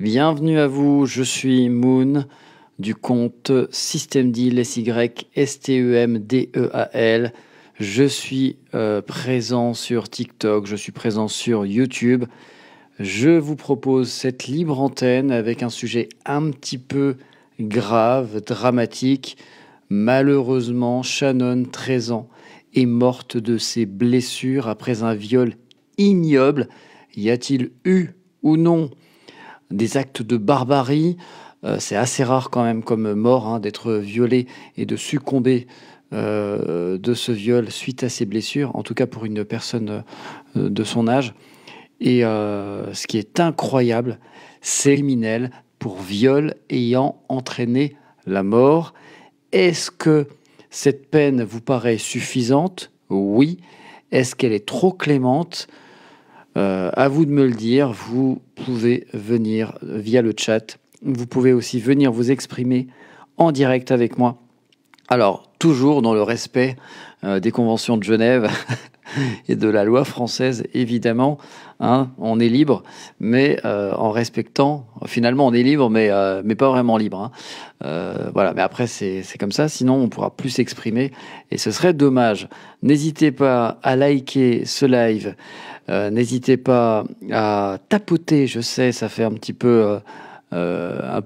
Bienvenue à vous, je suis Moon du compte systemd, SYSTEMDEAL. Je suis présent sur TikTok, je suis présent sur YouTube. Je vous propose cette libre antenne avec un sujet un petit peu grave, dramatique. Malheureusement, Shannon, 13 ans, est morte de ses blessures après un viol ignoble. Y a-t-il eu ou non des actes de barbarie? C'est assez rare quand même comme mort, d'être violé et de succomber de ce viol suite à ses blessures, en tout cas pour une personne de son âge. Et ce qui est incroyable, c'est criminel pour viol ayant entraîné la mort. Est-ce que cette peine vous paraît suffisante? Oui. Est-ce qu'elle est trop clémente? À vous de me le dire. Vous pouvez venir via le chat. Vous pouvez aussi venir vous exprimer en direct avec moi. Alors, toujours dans le respect des conventions de Genève et de la loi française, évidemment. On est libre, mais en respectant... Finalement, on est libre, mais pas vraiment libre. Voilà, mais après, c'est comme ça. Sinon, on ne pourra plus s'exprimer. Et ce serait dommage. N'hésitez pas à liker ce live. N'hésitez pas à tapoter. Je sais, ça fait un peu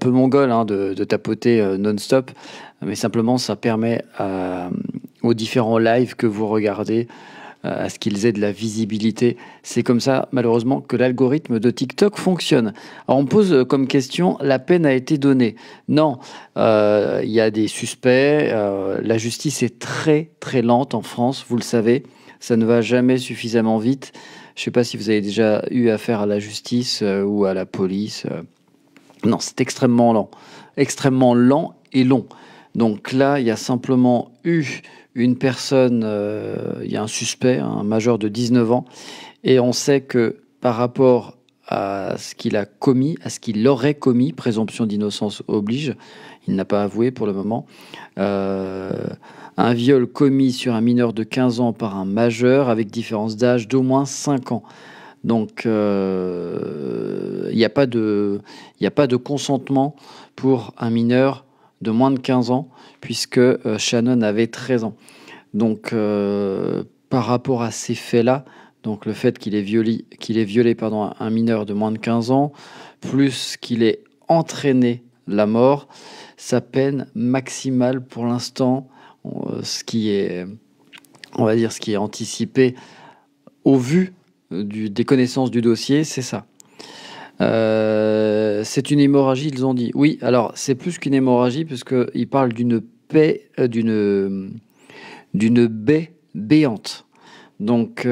mongol de tapoter non-stop. Mais simplement, ça permet aux différents lives que vous regardez à ce qu'ils aient de la visibilité. C'est comme ça, malheureusement, que l'algorithme de TikTok fonctionne. Alors, on me pose comme question, la peine a été donnée? Non, il y a des suspects. La justice est très, très lente en France, vous le savez. Ça ne va jamais suffisamment vite. Je ne sais pas si vous avez déjà eu affaire à la justice ou à la police. Non, c'est extrêmement lent et long. Donc là, il y a simplement eu une personne, il y a un suspect, un majeur de 19 ans, et on sait que par rapport à ce qu'il a commis, à ce qu'il aurait commis, présomption d'innocence oblige, il n'a pas avoué pour le moment, un viol commis sur un mineur de 15 ans par un majeur avec différence d'âge d'au moins 5 ans. Donc, il n'y a pas de consentement pour un mineur de moins de 15 ans, puisque Shannon avait 13 ans. Donc, par rapport à ces faits-là, donc le fait qu'il ait violé un mineur de moins de 15 ans, plus qu'il ait entraîné la mort, sa peine maximale pour l'instant, ce qui est anticipé au vu des connaissances du dossier, c'est ça. C'est une hémorragie, ils ont dit. Oui, alors c'est plus qu'une hémorragie, puisqu'ils parlent d'une baie béante. Donc,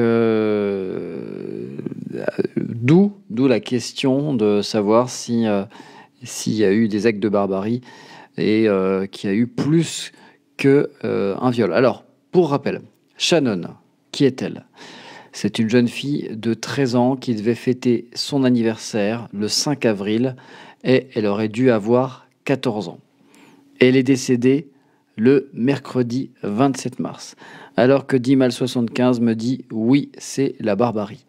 d'où la question de savoir s'il y a eu des actes de barbarie et qu'il y a eu plus qu'un viol. Alors, pour rappel, Shannon, qui est-elle ? C'est une jeune fille de 13 ans qui devait fêter son anniversaire le 5 avril et elle aurait dû avoir 14 ans. Elle est décédée le mercredi 27 mars. Alors que Dimal75 me dit « Oui, c'est la barbarie ».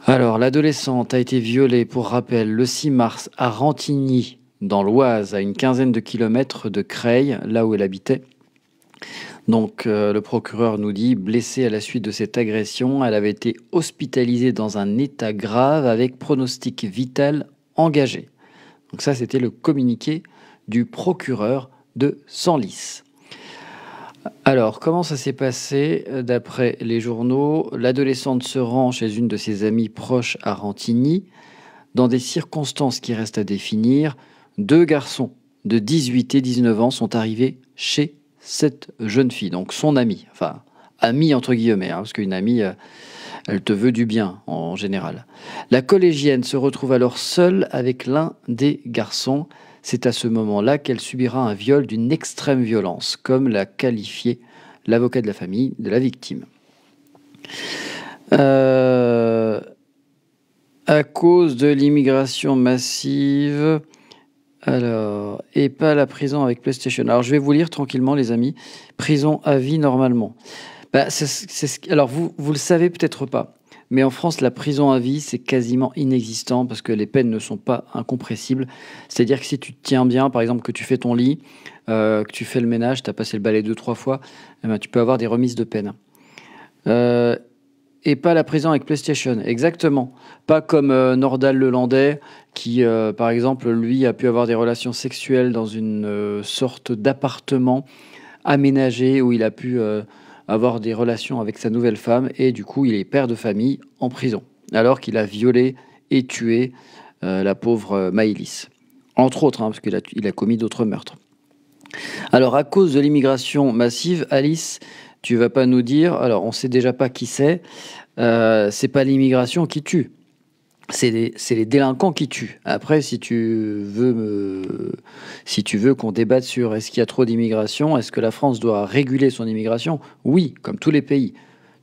Alors, l'adolescente a été violée, pour rappel, le 6 mars à Rantigny, dans l'Oise, à une quinzaine de kilomètres de Creil, là où elle habitait. Donc, le procureur nous dit, blessée à la suite de cette agression, elle avait été hospitalisée dans un état grave avec pronostic vital engagé. Donc ça, c'était le communiqué du procureur de Senlis. Alors, comment ça s'est passé? D'après les journaux, l'adolescente se rend chez une de ses amies proches à Rantigny. Dans des circonstances qui restent à définir, 2 garçons de 18 et 19 ans sont arrivés chez cette jeune fille, donc son amie, enfin amie entre guillemets, parce qu'une amie, elle te veut du bien en général. La collégienne se retrouve alors seule avec l'un des garçons. C'est à ce moment-là qu'elle subira un viol d'une extrême violence, comme l'a qualifié l'avocat de la famille de la victime. À cause de l'immigration massive... Alors, et pas la prison avec PlayStation. Alors, je vais vous lire tranquillement, les amis. Prison à vie, normalement. Alors, vous le savez peut-être pas. Mais en France, la prison à vie, c'est quasiment inexistant parce que les peines ne sont pas incompressibles. C'est-à-dire que si tu te tiens bien, par exemple, que tu fais ton lit, que tu fais le ménage, tu as passé le balai 2, 3 fois, eh ben, tu peux avoir des remises de peine. Euh, et pas la prison avec PlayStation, exactement. Pas comme Nordal Lelandais, qui, par exemple, lui, a pu avoir des relations sexuelles dans une sorte d'appartement aménagé où il a pu avoir des relations avec sa nouvelle femme et du coup, il est père de famille en prison, alors qu'il a violé et tué la pauvre Maëlys. Entre autres, hein, parce qu'il a commis d'autres meurtres. Alors, à cause de l'immigration massive, Alice, tu vas pas nous dire, alors on sait déjà pas qui c'est pas l'immigration qui tue, c'est les délinquants qui tuent. Après, si tu veux qu'on débatte sur est-ce qu'il y a trop d'immigration, est-ce que la France doit réguler son immigration? Oui, comme tous les pays.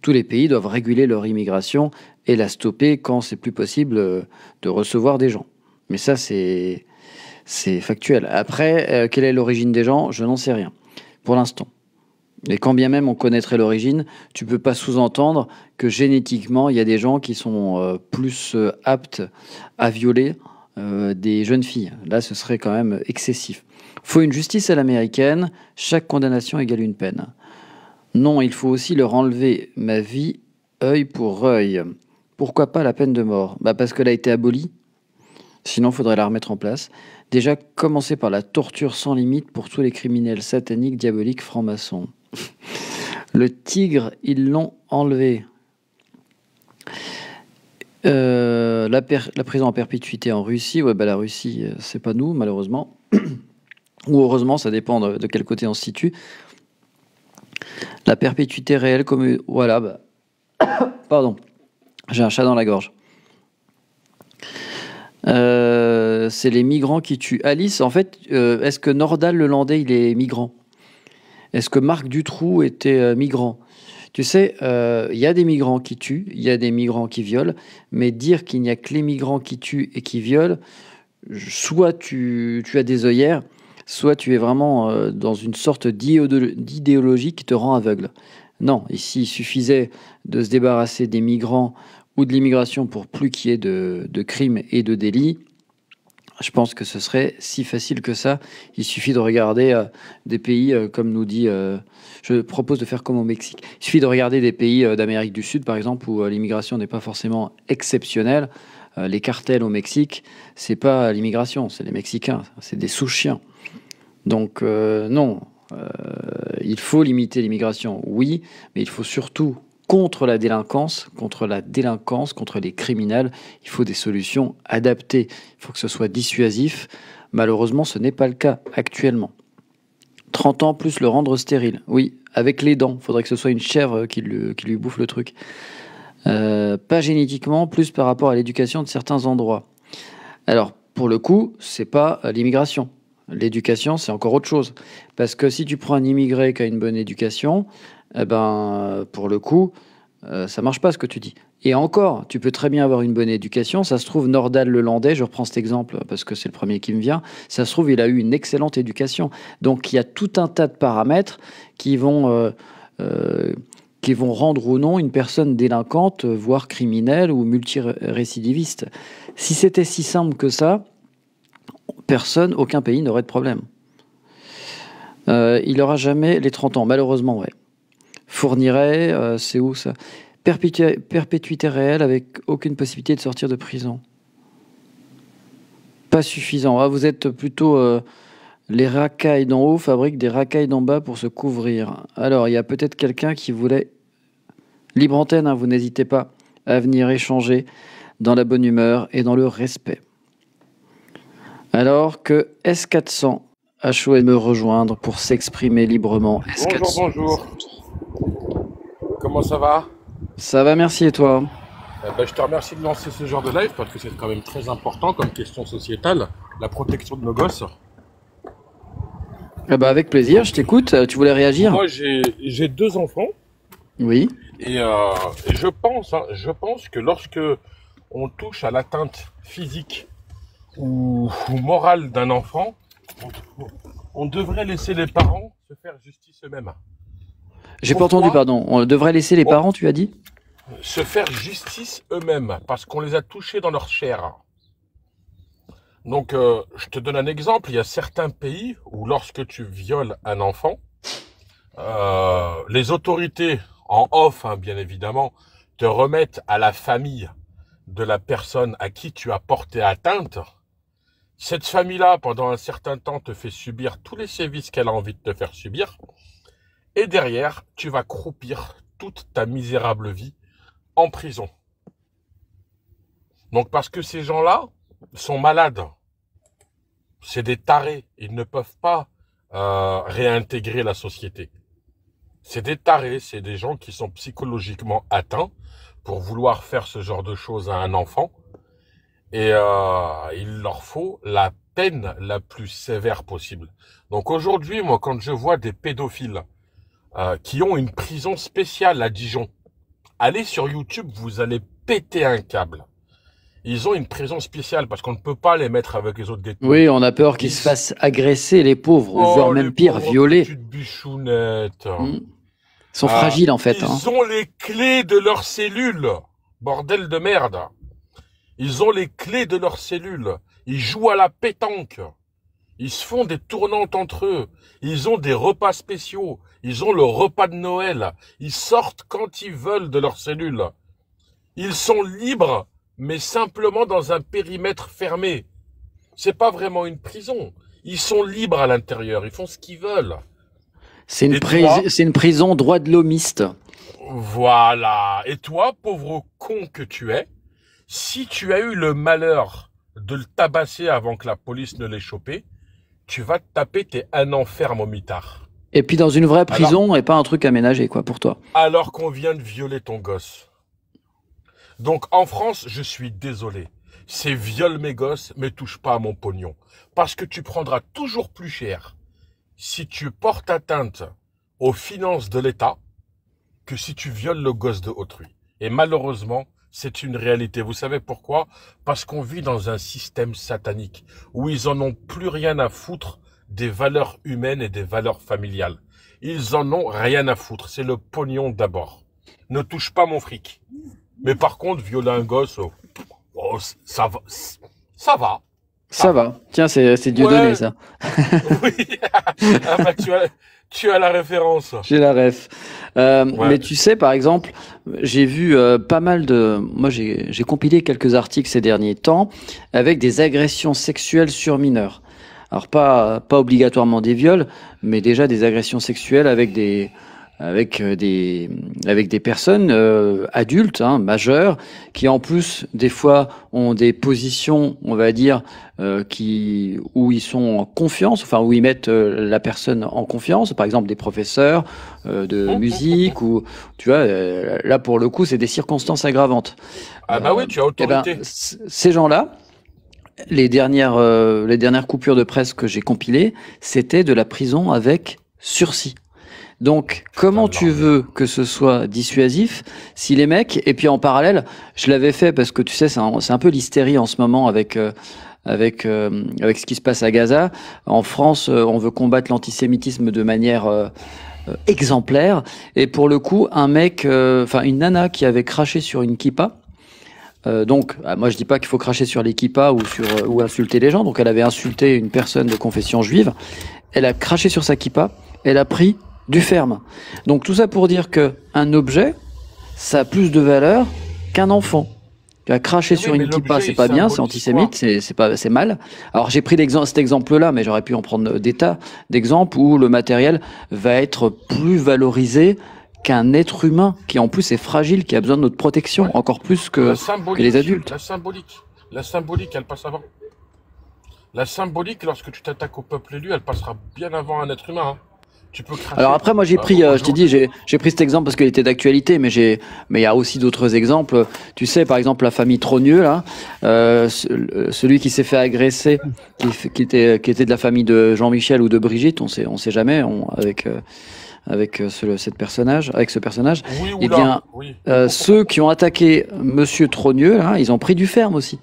Tous les pays doivent réguler leur immigration et la stopper quand c'est plus possible de recevoir des gens. Mais ça, c'est factuel. Après, quelle est l'origine des gens? Je n'en sais rien, pour l'instant. Et quand bien même on connaîtrait l'origine, tu peux pas sous-entendre que génétiquement, il y a des gens qui sont plus aptes à violer des jeunes filles. Là, ce serait quand même excessif. Faut une justice à l'américaine, chaque condamnation égale une peine. Non, il faut aussi leur enlever ma vie œil pour œil. Pourquoi pas la peine de mort? Parce qu'elle a été abolie, sinon il faudrait la remettre en place. Déjà, commencer par la torture sans limite pour tous les criminels sataniques, diaboliques, francs-maçons. Le tigre, ils l'ont enlevé. La prison en perpétuité en Russie, ouais, la Russie, c'est pas nous, malheureusement. Ou heureusement, ça dépend de quel côté on se situe. La perpétuité réelle, comme. Voilà, pardon, j'ai un chat dans la gorge. C'est les migrants qui tuent. Alice, en fait, est-ce que Nordal Lelandais, il est migrant? Est-ce que Marc Dutroux était migrant? Tu sais, il y a des migrants qui tuent, il y a des migrants qui violent, mais dire qu'il n'y a que les migrants qui tuent et qui violent, soit tu as des œillères, soit tu es vraiment dans une sorte d'idéologie qui te rend aveugle. Non, ici, il suffisait de se débarrasser des migrants ou de l'immigration pour plus qu'il y ait de crimes et de délits. Je pense que ce serait si facile que ça. Il suffit de regarder des pays, comme nous dit... je propose de faire comme au Mexique. Il suffit de regarder des pays d'Amérique du Sud, par exemple, où l'immigration n'est pas forcément exceptionnelle. Les cartels au Mexique, c'est pas l'immigration, c'est les Mexicains, c'est des sous-chiens. Donc non, il faut limiter l'immigration, oui, mais il faut surtout contre la délinquance, contre les criminels, il faut des solutions adaptées. Il faut que ce soit dissuasif. Malheureusement, ce n'est pas le cas actuellement. 30 ans plus le rendre stérile. Oui, avec les dents. Il faudrait que ce soit une chèvre qui lui bouffe le truc. Pas génétiquement, plus par rapport à l'éducation de certains endroits. Alors, pour le coup, c'est pas l'immigration. L'éducation, c'est encore autre chose. Parce que si tu prends un immigré qui a une bonne éducation, eh ben, pour le coup, ça marche pas ce que tu dis. Et encore, tu peux très bien avoir une bonne éducation. Ça se trouve, Nordal Lelandais, je reprends cet exemple parce que c'est le premier qui me vient, ça se trouve, il a eu une excellente éducation. Donc, il y a tout un tas de paramètres qui vont rendre ou non une personne délinquante, voire criminelle ou multirécidiviste. Si c'était si simple que ça, aucun pays n'aurait de problème. Il n'aura jamais les 30 ans, malheureusement, ouais. Fournirait, c'est où ça? Perpétuité réelle avec aucune possibilité de sortir de prison. Pas suffisant. Ah, vous êtes plutôt les racailles d'en haut fabriquent des racailles d'en bas pour se couvrir. Alors, il y a peut-être quelqu'un qui voulait... Libre antenne, hein, vous n'hésitez pas à venir échanger dans la bonne humeur et dans le respect. Alors que S400 a choisi de me rejoindre pour s'exprimer librement. S400. Bonjour. Comment ça va? Ça va, merci, et toi? Je te remercie de lancer ce genre de live parce que c'est quand même très important comme question sociétale, la protection de nos gosses. Avec plaisir, je t'écoute. Tu voulais réagir? Moi, j'ai 2 enfants. Oui. Et je pense que lorsque on touche à l'atteinte physique ou morale d'un enfant, on devrait laisser les parents se faire justice eux-mêmes. J'ai pas entendu, pardon. On devrait laisser les parents, tu as dit? se faire justice eux-mêmes parce qu'on les a touchés dans leur chair. Donc, je te donne un exemple. Il y a certains pays où lorsque tu violes un enfant, les autorités, en off, hein, bien évidemment, te remettent à la famille de la personne à qui tu as porté atteinte. Cette famille-là, pendant un certain temps, te fait subir tous les sévices qu'elle a envie de te faire subir. Et derrière, tu vas croupir toute ta misérable vie en prison. Donc, parce que ces gens-là sont malades. C'est des tarés. Ils ne peuvent pas réintégrer la société. C'est des tarés, c'est des gens qui sont psychologiquement atteints pour vouloir faire ce genre de choses à un enfant. Et il leur faut la peine la plus sévère possible. Donc aujourd'hui, moi, quand je vois des pédophiles qui ont une prison spéciale à Dijon, allez sur YouTube, vous allez péter un câble. Ils ont une prison spéciale parce qu'on ne peut pas les mettre avec les autres détenus. Oui, on a peur qu'ils se fassent agresser, les pauvres, voire même pire, violer. Petites bichounettes. Ils sont fragiles, en fait. Ils ont les clés de leurs cellules. Bordel de merde. Ils ont les clés de leurs cellules. Ils jouent à la pétanque. Ils se font des tournantes entre eux. Ils ont des repas spéciaux. Ils ont le repas de Noël. Ils sortent quand ils veulent de leurs cellules. Ils sont libres, mais simplement dans un périmètre fermé. C'est pas vraiment une prison. Ils sont libres à l'intérieur. Ils font ce qu'ils veulent. C'est une prison droit de l'homiste. Voilà. Et toi, pauvre con que tu es, si tu as eu le malheur de le tabasser avant que la police ne l'ait chopé, tu vas te taper tes 1 an ferme au mitard. Et puis dans une vraie prison et pas un truc aménagé, quoi, pour toi. Alors qu'on vient de violer ton gosse. Donc en France, je suis désolé. C'est viole mes gosses, mais touche pas à mon pognon. Parce que tu prendras toujours plus cher si tu portes atteinte aux finances de l'État que si tu violes le gosse de autrui. Et malheureusement, c'est une réalité. Vous savez pourquoi? Parce qu'on vit dans un système satanique où ils en ont plus rien à foutre des valeurs humaines et des valeurs familiales. Ils en ont rien à foutre. C'est le pognon d'abord. Ne touche pas mon fric. Mais par contre, violer un gosse, ça va. Ça va. Tiens, c'est Dieudonné, ça. Oui. Ah bah, tu as la référence. J'ai la ref. Mais tu sais, par exemple, j'ai vu pas mal de... Moi, j'ai compilé quelques articles ces derniers temps avec des agressions sexuelles sur mineurs. Alors, pas obligatoirement des viols, mais déjà des agressions sexuelles avec des personnes adultes, majeures, qui en plus des fois ont des positions, on va dire, où ils sont en confiance, enfin où ils mettent la personne en confiance. Par exemple, des professeurs de musique, ou tu vois, là pour le coup, c'est des circonstances aggravantes. Ah bah oui, tu as autorité. Ces gens-là. Les dernières coupures de presse que j'ai compilées, c'était de la prison avec sursis. Donc, comment tu veux que ce soit dissuasif si les mecs, et puis en parallèle, je l'avais fait parce que tu sais, c'est un peu l'hystérie en ce moment avec ce qui se passe à Gaza. En France, on veut combattre l'antisémitisme de manière exemplaire. Et pour le coup, une nana qui avait craché sur une kippa. Donc, moi je dis pas qu'il faut cracher sur les kippas ou insulter les gens. Donc, elle avait insulté une personne de confession juive. Elle a craché sur sa kippa. Elle a pris du ferme. Donc tout ça pour dire que un objet, ça a plus de valeur qu'un enfant. Tu as craché sur une kippa, c'est pas bien, c'est antisémite, c'est mal. Alors j'ai pris cet exemple-là, mais j'aurais pu en prendre des tas d'exemples où le matériel va être plus valorisé qu'un être humain qui en plus est fragile, qui a besoin de notre protection encore plus que les adultes. La symbolique, elle passe avant. La symbolique, lorsque tu t'attaques au peuple élu, elle passera bien avant un être humain. Tu peux cracher. Alors après, moi j'ai pris, je t'ai dit, j'ai pris cet exemple parce qu'il était d'actualité, mais il y a aussi d'autres exemples. Tu sais, par exemple, la famille Trogneux, là, celui qui s'est fait agresser, qui était de la famille de Jean-Michel ou de Brigitte, on sait jamais, avec ce personnage. Oui, eh bien, oui. Ceux qui ont attaqué Monsieur Trogneux, hein, ils ont pris du ferme aussi.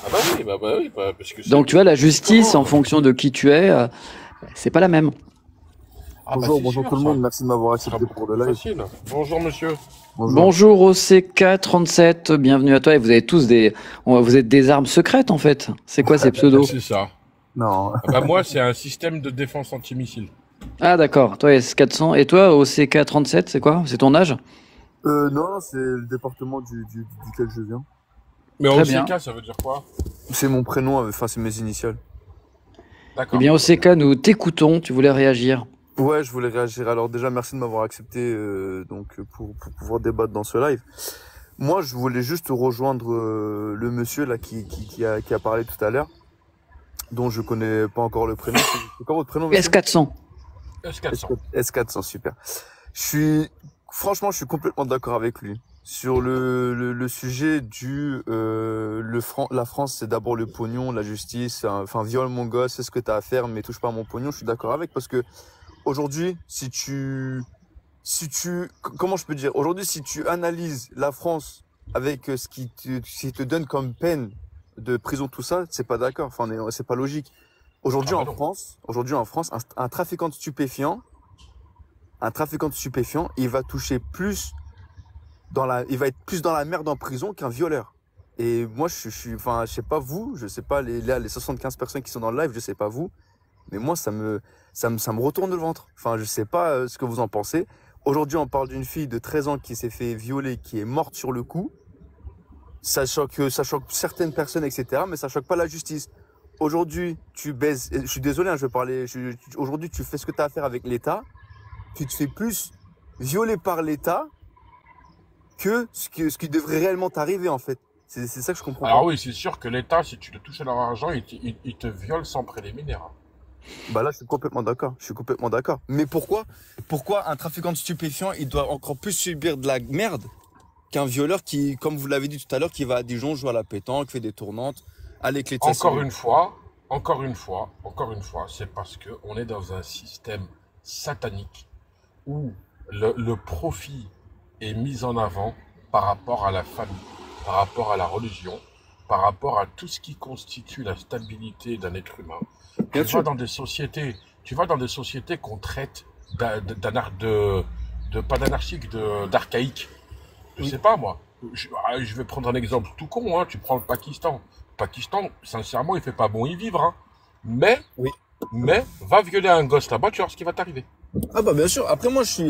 Ah bah oui, parce que donc tu vois, la justice en fonction de qui tu es, c'est pas la même. Ah bah Bonjour, c'est bonjour tout sûr, le monde, ça. merci de m'avoir Ce sera accepté beaucoup pour le plus live. facile. Bonjour monsieur. Bonjour. Bonjour OCK37, bienvenue à toi. Et vous avez tous vous êtes des armes secrètes en fait. C'est quoi ces pseudos? C'est ça. Non, Ah bah moi, c'est un système de défense antimissile. Ah d'accord, toi S400 et toi OCK37, c'est quoi? C'est ton âge? non, c'est le département duquel je viens. Mais Très OCK, bien. ça veut dire quoi? C'est mon prénom, enfin c'est mes initiales. Eh D'accord. bien OCK, nous t'écoutons, tu voulais réagir. Ouais, je voulais réagir. Alors déjà, merci de m'avoir accepté pour pouvoir débattre dans ce live. Moi, je voulais juste rejoindre le monsieur là qui a parlé tout à l'heure, dont je connais pas encore le prénom. C'est quoi votre prénom, monsieur? S400. S400. S400, super. Franchement, je suis complètement d'accord avec lui. Sur le sujet la France, c'est d'abord le pognon, la justice, enfin, viole mon gosse, fais ce que t'as à faire, mais touche pas à mon pognon, je suis d'accord avec, parce que aujourd'hui, comment je peux dire? Aujourd'hui, si tu analyses la France avec ce qui te donne comme peine de prison, tout ça, c'est pas d'accord. Enfin, c'est pas logique. Aujourd'hui, Ah bah non. en France, un trafiquant de stupéfiants, il va toucher plus il va être plus dans la merde en prison qu'un violeur. Et moi, enfin, je sais pas vous, je sais pas les 75 personnes qui sont dans le live, je sais pas vous, mais moi, ça me retourne le ventre. Enfin, je sais pas ce que vous en pensez. Aujourd'hui, on parle d'une fille de 13 ans qui s'est fait violer, qui est morte sur le coup. Ça choque certaines personnes, etc., mais ça choque pas la justice. Aujourd'hui, tu baises, je suis désolé, hein, je vais parler, aujourd'hui, tu fais ce que tu as à faire avec l'État, tu te fais plus violer par l'État que ce qui devrait réellement t'arriver, en fait. C'est ça que je comprends Alors pas. oui, c'est sûr que l'État, si tu le touches à leur argent, il te viole sans préliminaire. Bah là, je suis complètement d'accord. Je suis complètement d'accord. Mais pourquoi un trafiquant de stupéfiants, il doit encore plus subir de la merde qu'un violeur qui, comme vous l'avez dit tout à l'heure, qui va à Dijon jouer à la pétanque, fait des tournantes, à les clés de sa Encore cellule. une fois, c'est parce que on est dans un système satanique où le profit est mis en avant par rapport à la famille, par rapport à la religion, par rapport à tout ce qui constitue la stabilité d'un être humain. Bien sûr. Tu vas dans des sociétés qu'on traite pas d'anarchique, d'archaïque. Je Oui. sais pas moi. Je vais prendre un exemple tout con, hein. Tu prends le Pakistan. Le Pakistan, sincèrement, il fait pas bon y vivre, hein. Mais, Oui. va violer un gosse là-bas, tu vas voir ce qui va t'arriver. Ah bah bien sûr. Après moi je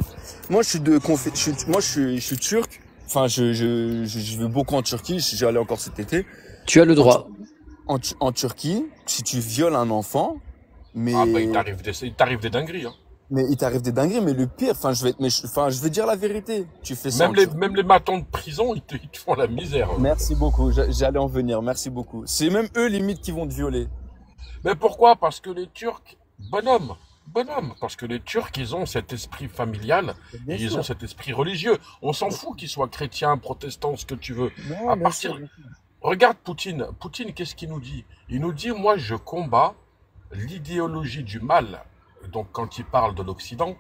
suis turc. Enfin je vais beaucoup en Turquie. J'y allais encore cet été. Tu as le En, droit. en Turquie, si tu violes un enfant, Ah bah mais il t'arrive des dingueries, hein. il t'arrive des dingueries. Mais le pire, enfin je vais dire la vérité. Tu fais ça en Même les matons de prison, ils te font la misère. Merci beaucoup, j'allais en venir, merci beaucoup. C'est même eux limite qui vont te violer. Mais pourquoi? Parce que les Turcs, bonhomme, parce que les Turcs, ils ont cet esprit familial, Bien et ils ont sûr. cet esprit religieux. On s'en fout qu'ils soient chrétiens, protestants, ce que tu veux. Ouais, À bien sûr. partir, regarde Poutine. Poutine, qu'est-ce qu'il nous dit? Il nous dit, moi, je combats l'idéologie du mal. Donc, quand il parle de l'Occident,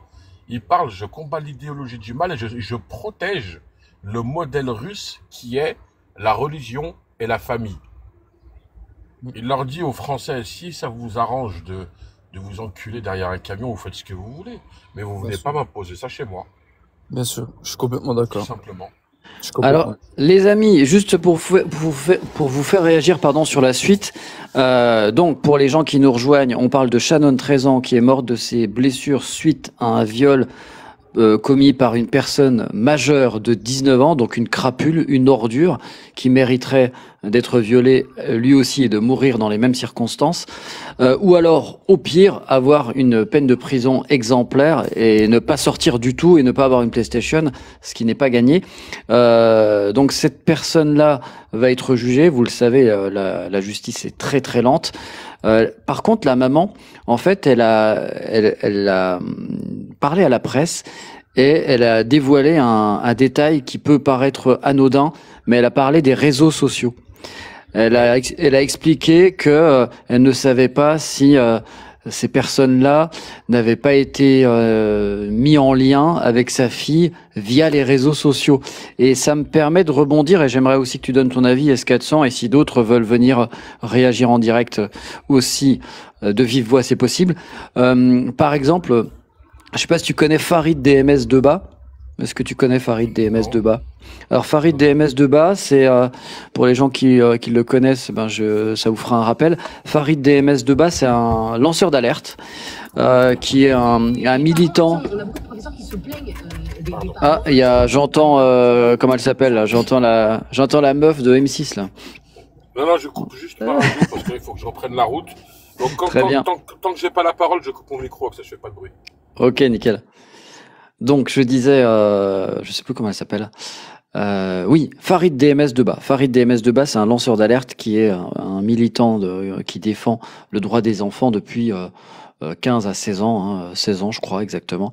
je combats l'idéologie du mal et je protège le modèle russe qui est la religion et la famille. Il leur dit aux Français, si ça vous arrange de vous enculer derrière un camion, vous faites ce que vous voulez. Mais vous Bien venez sûr. pas m'imposer ça chez moi, Bien sûr, je suis complètement tout d'accord. simplement. Je suis complètement. Alors, les amis, juste pour vous faire réagir pardon, sur la suite, donc pour les gens qui nous rejoignent, on parle de Shannon, 13 ans, qui est morte de ses blessures suite à un viol commis par une personne majeure de 19 ans, donc une crapule, une ordure, qui mériterait d'être violée lui aussi et de mourir dans les mêmes circonstances, ou alors, au pire, avoir une peine de prison exemplaire et ne pas sortir du tout et ne pas avoir une PlayStation, ce qui n'est pas gagné. Donc cette personne-là va être jugée, vous le savez, la justice est très très lente. Par contre, la maman, en fait, elle a parlé à la presse et elle a dévoilé un détail qui peut paraître anodin, mais elle a parlé des réseaux sociaux. Elle a expliqué que elle ne savait pas si ces personnes-là n'avaient pas été mis en lien avec sa fille via les réseaux sociaux. Et ça me permet de rebondir, et j'aimerais aussi que tu donnes ton avis, S400, et si d'autres veulent venir réagir en direct aussi de vive voix, c'est possible. Par exemple, Je sais pas si tu connais Farid DMS Deba. Est-ce que tu connais Farid DMS Non, Deba? Alors Farid non. DMS Deba, c'est pour les gens qui le connaissent, ben ça vous fera un rappel. Farid DMS Deba, c'est un lanceur d'alerte qui est un militant. On a beaucoup de professeurs qui se plaignent des Pardon. Ah, parents. il y a, j'entends comment elle s'appelle là? J'entends la meuf de M6 là. Non, non, je coupe juste ma radio parce qu'il faut que je reprenne la route. Donc, Très bien. tant que j'ai pas la parole, je coupe mon micro, que ça ne fait pas de bruit. Ok, nickel. Donc je disais, je sais plus comment elle s'appelle. Oui, Farid DMS Deba. Farid DMS Deba, c'est un lanceur d'alerte qui est un militant qui défend le droit des enfants depuis 15 à 16 ans, hein, 16 ans je crois exactement,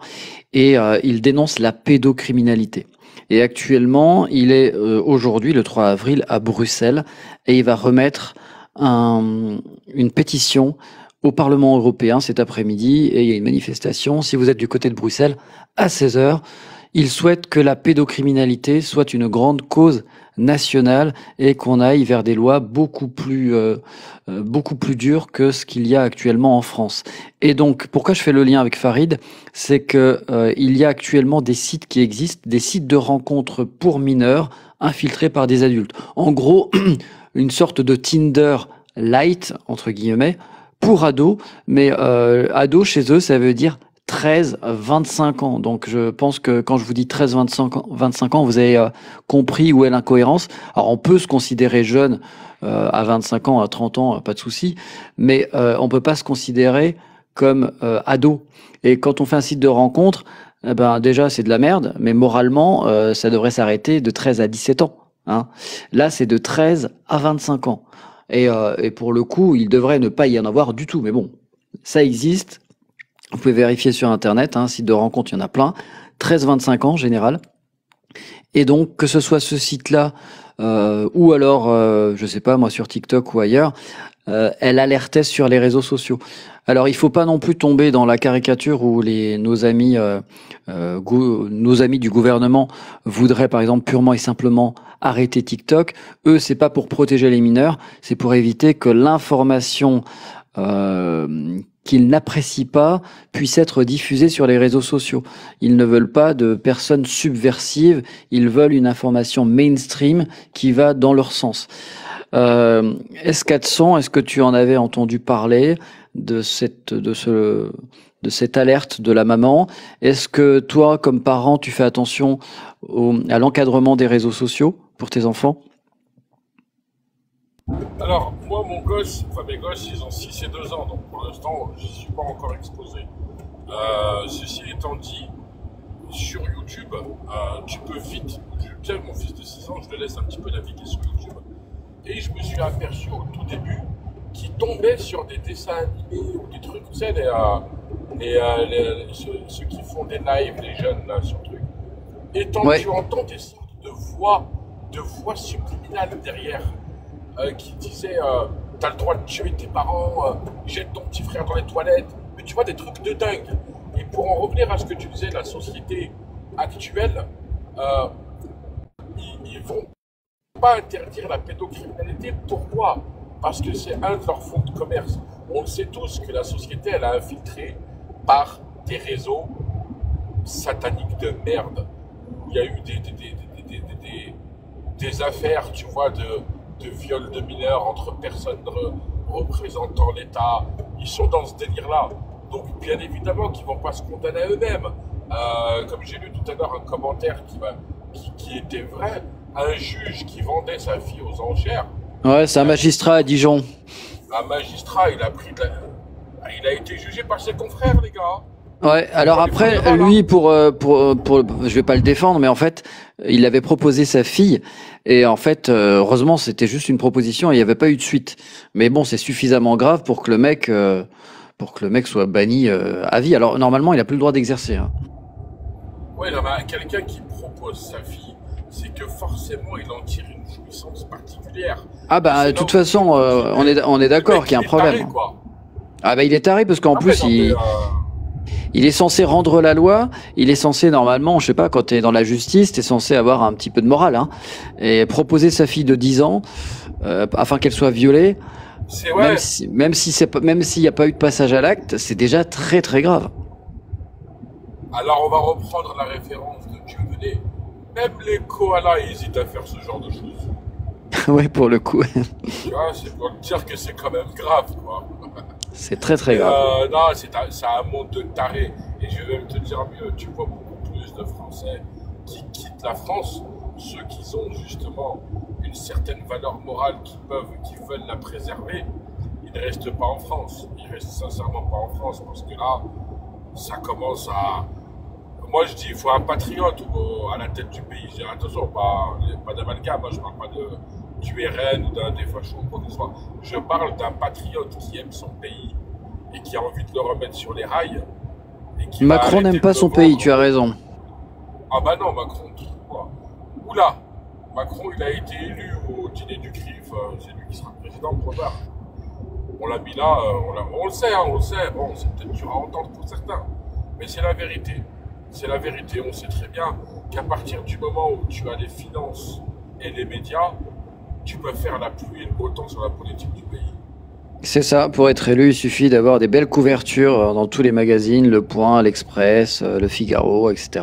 et il dénonce la pédocriminalité. Et actuellement, il est aujourd'hui, le 3 avril, à Bruxelles, et il va remettre une pétition au Parlement européen cet après-midi, et il y a une manifestation. Si vous êtes du côté de Bruxelles, à 16 heures, il souhaite que la pédocriminalité soit une grande cause nationale et qu'on aille vers des lois beaucoup plus dures que ce qu'il y a actuellement en France. Et donc, pourquoi je fais le lien avec Farid, c'est que il y a actuellement des sites qui existent, des sites de rencontres pour mineurs infiltrés par des adultes. En gros, une sorte de Tinder light entre guillemets pour ados, mais ados chez eux, ça veut dire 13-25 ans. Donc je pense que quand je vous dis 13-25 ans, vous avez compris où est l'incohérence. Alors on peut se considérer jeune à 25 ans, à 30 ans, pas de souci, mais on peut pas se considérer comme ado. Et quand on fait un site de rencontre, eh ben déjà c'est de la merde, mais moralement ça devrait s'arrêter de 13 à 17 ans. Hein. Là c'est de 13 à 25 ans. Et pour le coup, il devrait ne pas y en avoir du tout. Mais bon, ça existe. Vous pouvez vérifier sur Internet, hein, site de rencontre, il y en a plein. 13-25 ans en général. Et donc, que ce soit ce site-là, ou alors, je sais pas, moi sur TikTok ou ailleurs, elle alertait sur les réseaux sociaux. Alors, il faut pas non plus tomber dans la caricature où nos amis du gouvernement voudraient, par exemple, purement et simplement arrêter TikTok. Eux, c'est pas pour protéger les mineurs, c'est pour éviter que l'information qu'ils n'apprécient pas puisse être diffusée sur les réseaux sociaux. Ils ne veulent pas de personnes subversives, ils veulent une information mainstream qui va dans leur sens. S400, est-ce que tu en avais entendu parler de cette alerte de la maman? Est-ce que toi, comme parent, tu fais attention à l'encadrement des réseaux sociaux pour tes enfants? Alors, moi, mes gosses, ils ont 6 et 2 ans, donc pour l'instant, je ne suis pas encore exposé. Ceci étant dit, sur YouTube, tu peux vite, tu sais, mon fils de 6 ans, je le laisse un petit peu naviguer sur YouTube, et je me suis aperçu au tout début qu'il tombait sur des dessins animés ou des trucs, tu sais, ceux qui font des lives, les jeunes, là, sur truc. Et tant que tu entends des sortes de voix subliminales derrière, qui disaient t'as le droit de tuer tes parents, jette ton petit frère dans les toilettes, mais tu vois des trucs de dingue. Et pour en revenir à ce que tu disais, la société actuelle, ils vont pas interdire la pédocriminalité. Pourquoi? Parce que c'est un de leurs fonds de commerce. On le sait tous que la société, elle a infiltré par des réseaux sataniques de merde. Il y a eu des affaires, tu vois, de viol de mineurs entre personnes représentant l'État. Ils sont dans ce délire-là. Donc, bien évidemment qu'ils ne vont pas se condamner à eux-mêmes. Comme j'ai lu tout à l'heure un commentaire qui était vrai, un juge qui vendait sa fille aux enchères. Ouais, c'est un magistrat à Dijon. Un magistrat, il a été jugé par ses confrères, les gars. Ouais, alors après, lui, je vais pas le défendre, mais en fait, il avait proposé sa fille, et en fait, heureusement, c'était juste une proposition, et il n'y avait pas eu de suite. Mais bon, c'est suffisamment grave pour que le mec soit banni à vie. Alors, normalement, il a plus le droit d'exercer. Hein. Ouais, non, mais quelqu'un qui propose sa fille, c'est que forcément, il en tire une jouissance particulière. Ah bah, de toute façon, on est d'accord qu'il y a un problème. Taré, quoi. Ah bah, il est taré, parce qu'en plus, il est censé rendre la loi, il est censé normalement, je sais pas, quand t'es dans la justice, t'es censé avoir un petit peu de morale, hein, et proposer sa fille de 10 ans, afin qu'elle soit violée, même s'il n'y a pas eu de passage à l'acte, c'est déjà très très grave. Alors on va reprendre la référence de Dieudonné. Même les koalas hésitent à faire ce genre de choses. Ouais, pour le coup, Tu vois, c'est pour te dire que c'est quand même grave, quoi. c'est très très grave. Non, c'est un monde de tarés. Et je vais même te dire mieux, tu vois beaucoup plus de Français qui quittent la France, ceux qui ont justement une certaine valeur morale qui veulent la préserver. Ils ne restent pas en France. Ils restent sincèrement pas en France parce que là, ça commence à. Moi, je dis, il faut un patriote à la tête du pays. Je dis, attention, pas d'amalgame. Moi, je parle pas du RN ou d'un des fachos ou quoi que ce soit. Je parle d'un patriote qui aime son pays et qui a envie de le remettre sur les rails. Et qui va Macron arrêter n'aime pas de son le pays, vendre. tu as raison. Ah bah non, Macron, quoi. Oula, Macron, il a été élu au dîner du CRIF. C'est lui qui sera président, probable. On l'a mis là, on le sait, hein, on le sait. Bon, c'est peut-être dur à entendre pour certains, mais c'est la vérité. C'est la vérité. On sait très bien qu'à partir du moment où tu as les finances et les médias, tu peux faire la pluie et le beau temps sur la politique du pays. C'est ça, pour être élu, il suffit d'avoir des belles couvertures dans tous les magazines, Le Point, l'Express, Le Figaro, etc.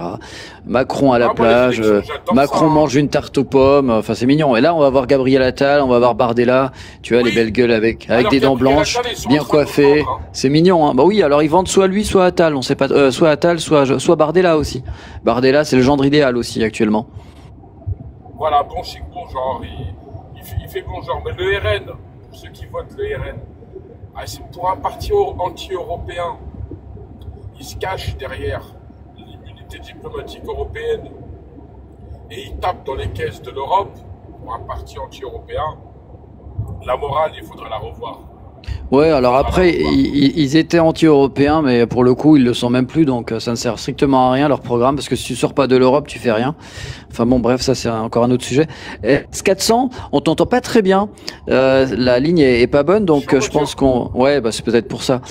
Macron à la Ah, moi, les plage, élections, j'adore Macron ça, hein. mange une tarte aux pommes, enfin c'est mignon. Et là, on va voir Gabriel Attal, on va voir Bardella, tu vois, les Oui. belles gueules avec Alors, des dents Gabriel blanches, Attal, ils sont bien en train de coiffés. vendre, hein. C'est mignon, hein. Bah oui, alors ils vendent soit lui, soit Attal, on sait pas, soit Attal, soit Bardella aussi. Bardella, c'est le gendre idéal aussi actuellement. Voilà, bon chic, bon genre, il fait bon genre. Mais le RN, pour ceux qui votent le RN, c'est pour un parti anti-européen. Il se cache derrière l'immunité diplomatique européenne et il tape dans les caisses de l'Europe pour un parti anti-européen. La morale, il faudra la revoir. Ouais, alors après, ils étaient anti-européens, mais pour le coup, ils le sont même plus, donc ça ne sert strictement à rien leur programme, parce que si tu sors pas de l'Europe, tu fais rien. Enfin bon, bref, ça c'est encore un autre sujet. S400, on t'entend pas très bien, la ligne est pas bonne, donc Je je pense qu'on... Ouais, bah c'est peut-être pour ça.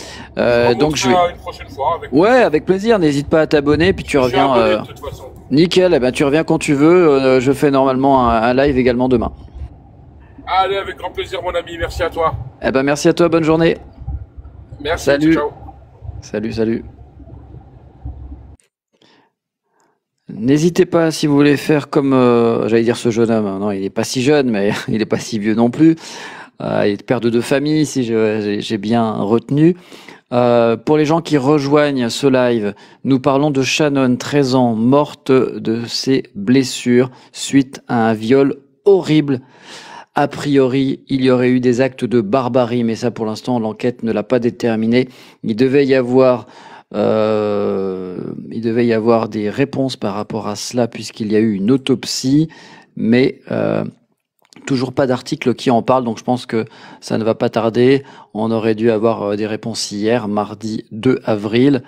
Donc je vais... une prochaine fois avec Ouais, avec plaisir, n'hésite pas à t'abonner, puis tu Je suis reviens... abonné de toute façon. Nickel, eh ben, tu reviens quand tu veux, je fais normalement un live également demain. Allez, avec grand plaisir, mon ami. Merci à toi. Eh ben merci à toi, bonne journée. Merci. Salut. Ciao. Salut. N'hésitez pas si vous voulez faire comme, j'allais dire ce jeune homme. Non, il n'est pas si jeune, mais il n'est pas si vieux non plus. Il est père de 2 familles, si j'ai bien retenu. Pour les gens qui rejoignent ce live, nous parlons de Shannon, 13 ans, morte de ses blessures suite à un viol horrible. A priori, il y aurait eu des actes de barbarie, mais ça, pour l'instant, l'enquête ne l'a pas déterminé. Il devait y avoir des réponses par rapport à cela, puisqu'il y a eu une autopsie, mais toujours pas d'article qui en parle, donc je pense que ça ne va pas tarder. On aurait dû avoir des réponses hier, mardi 2 avril.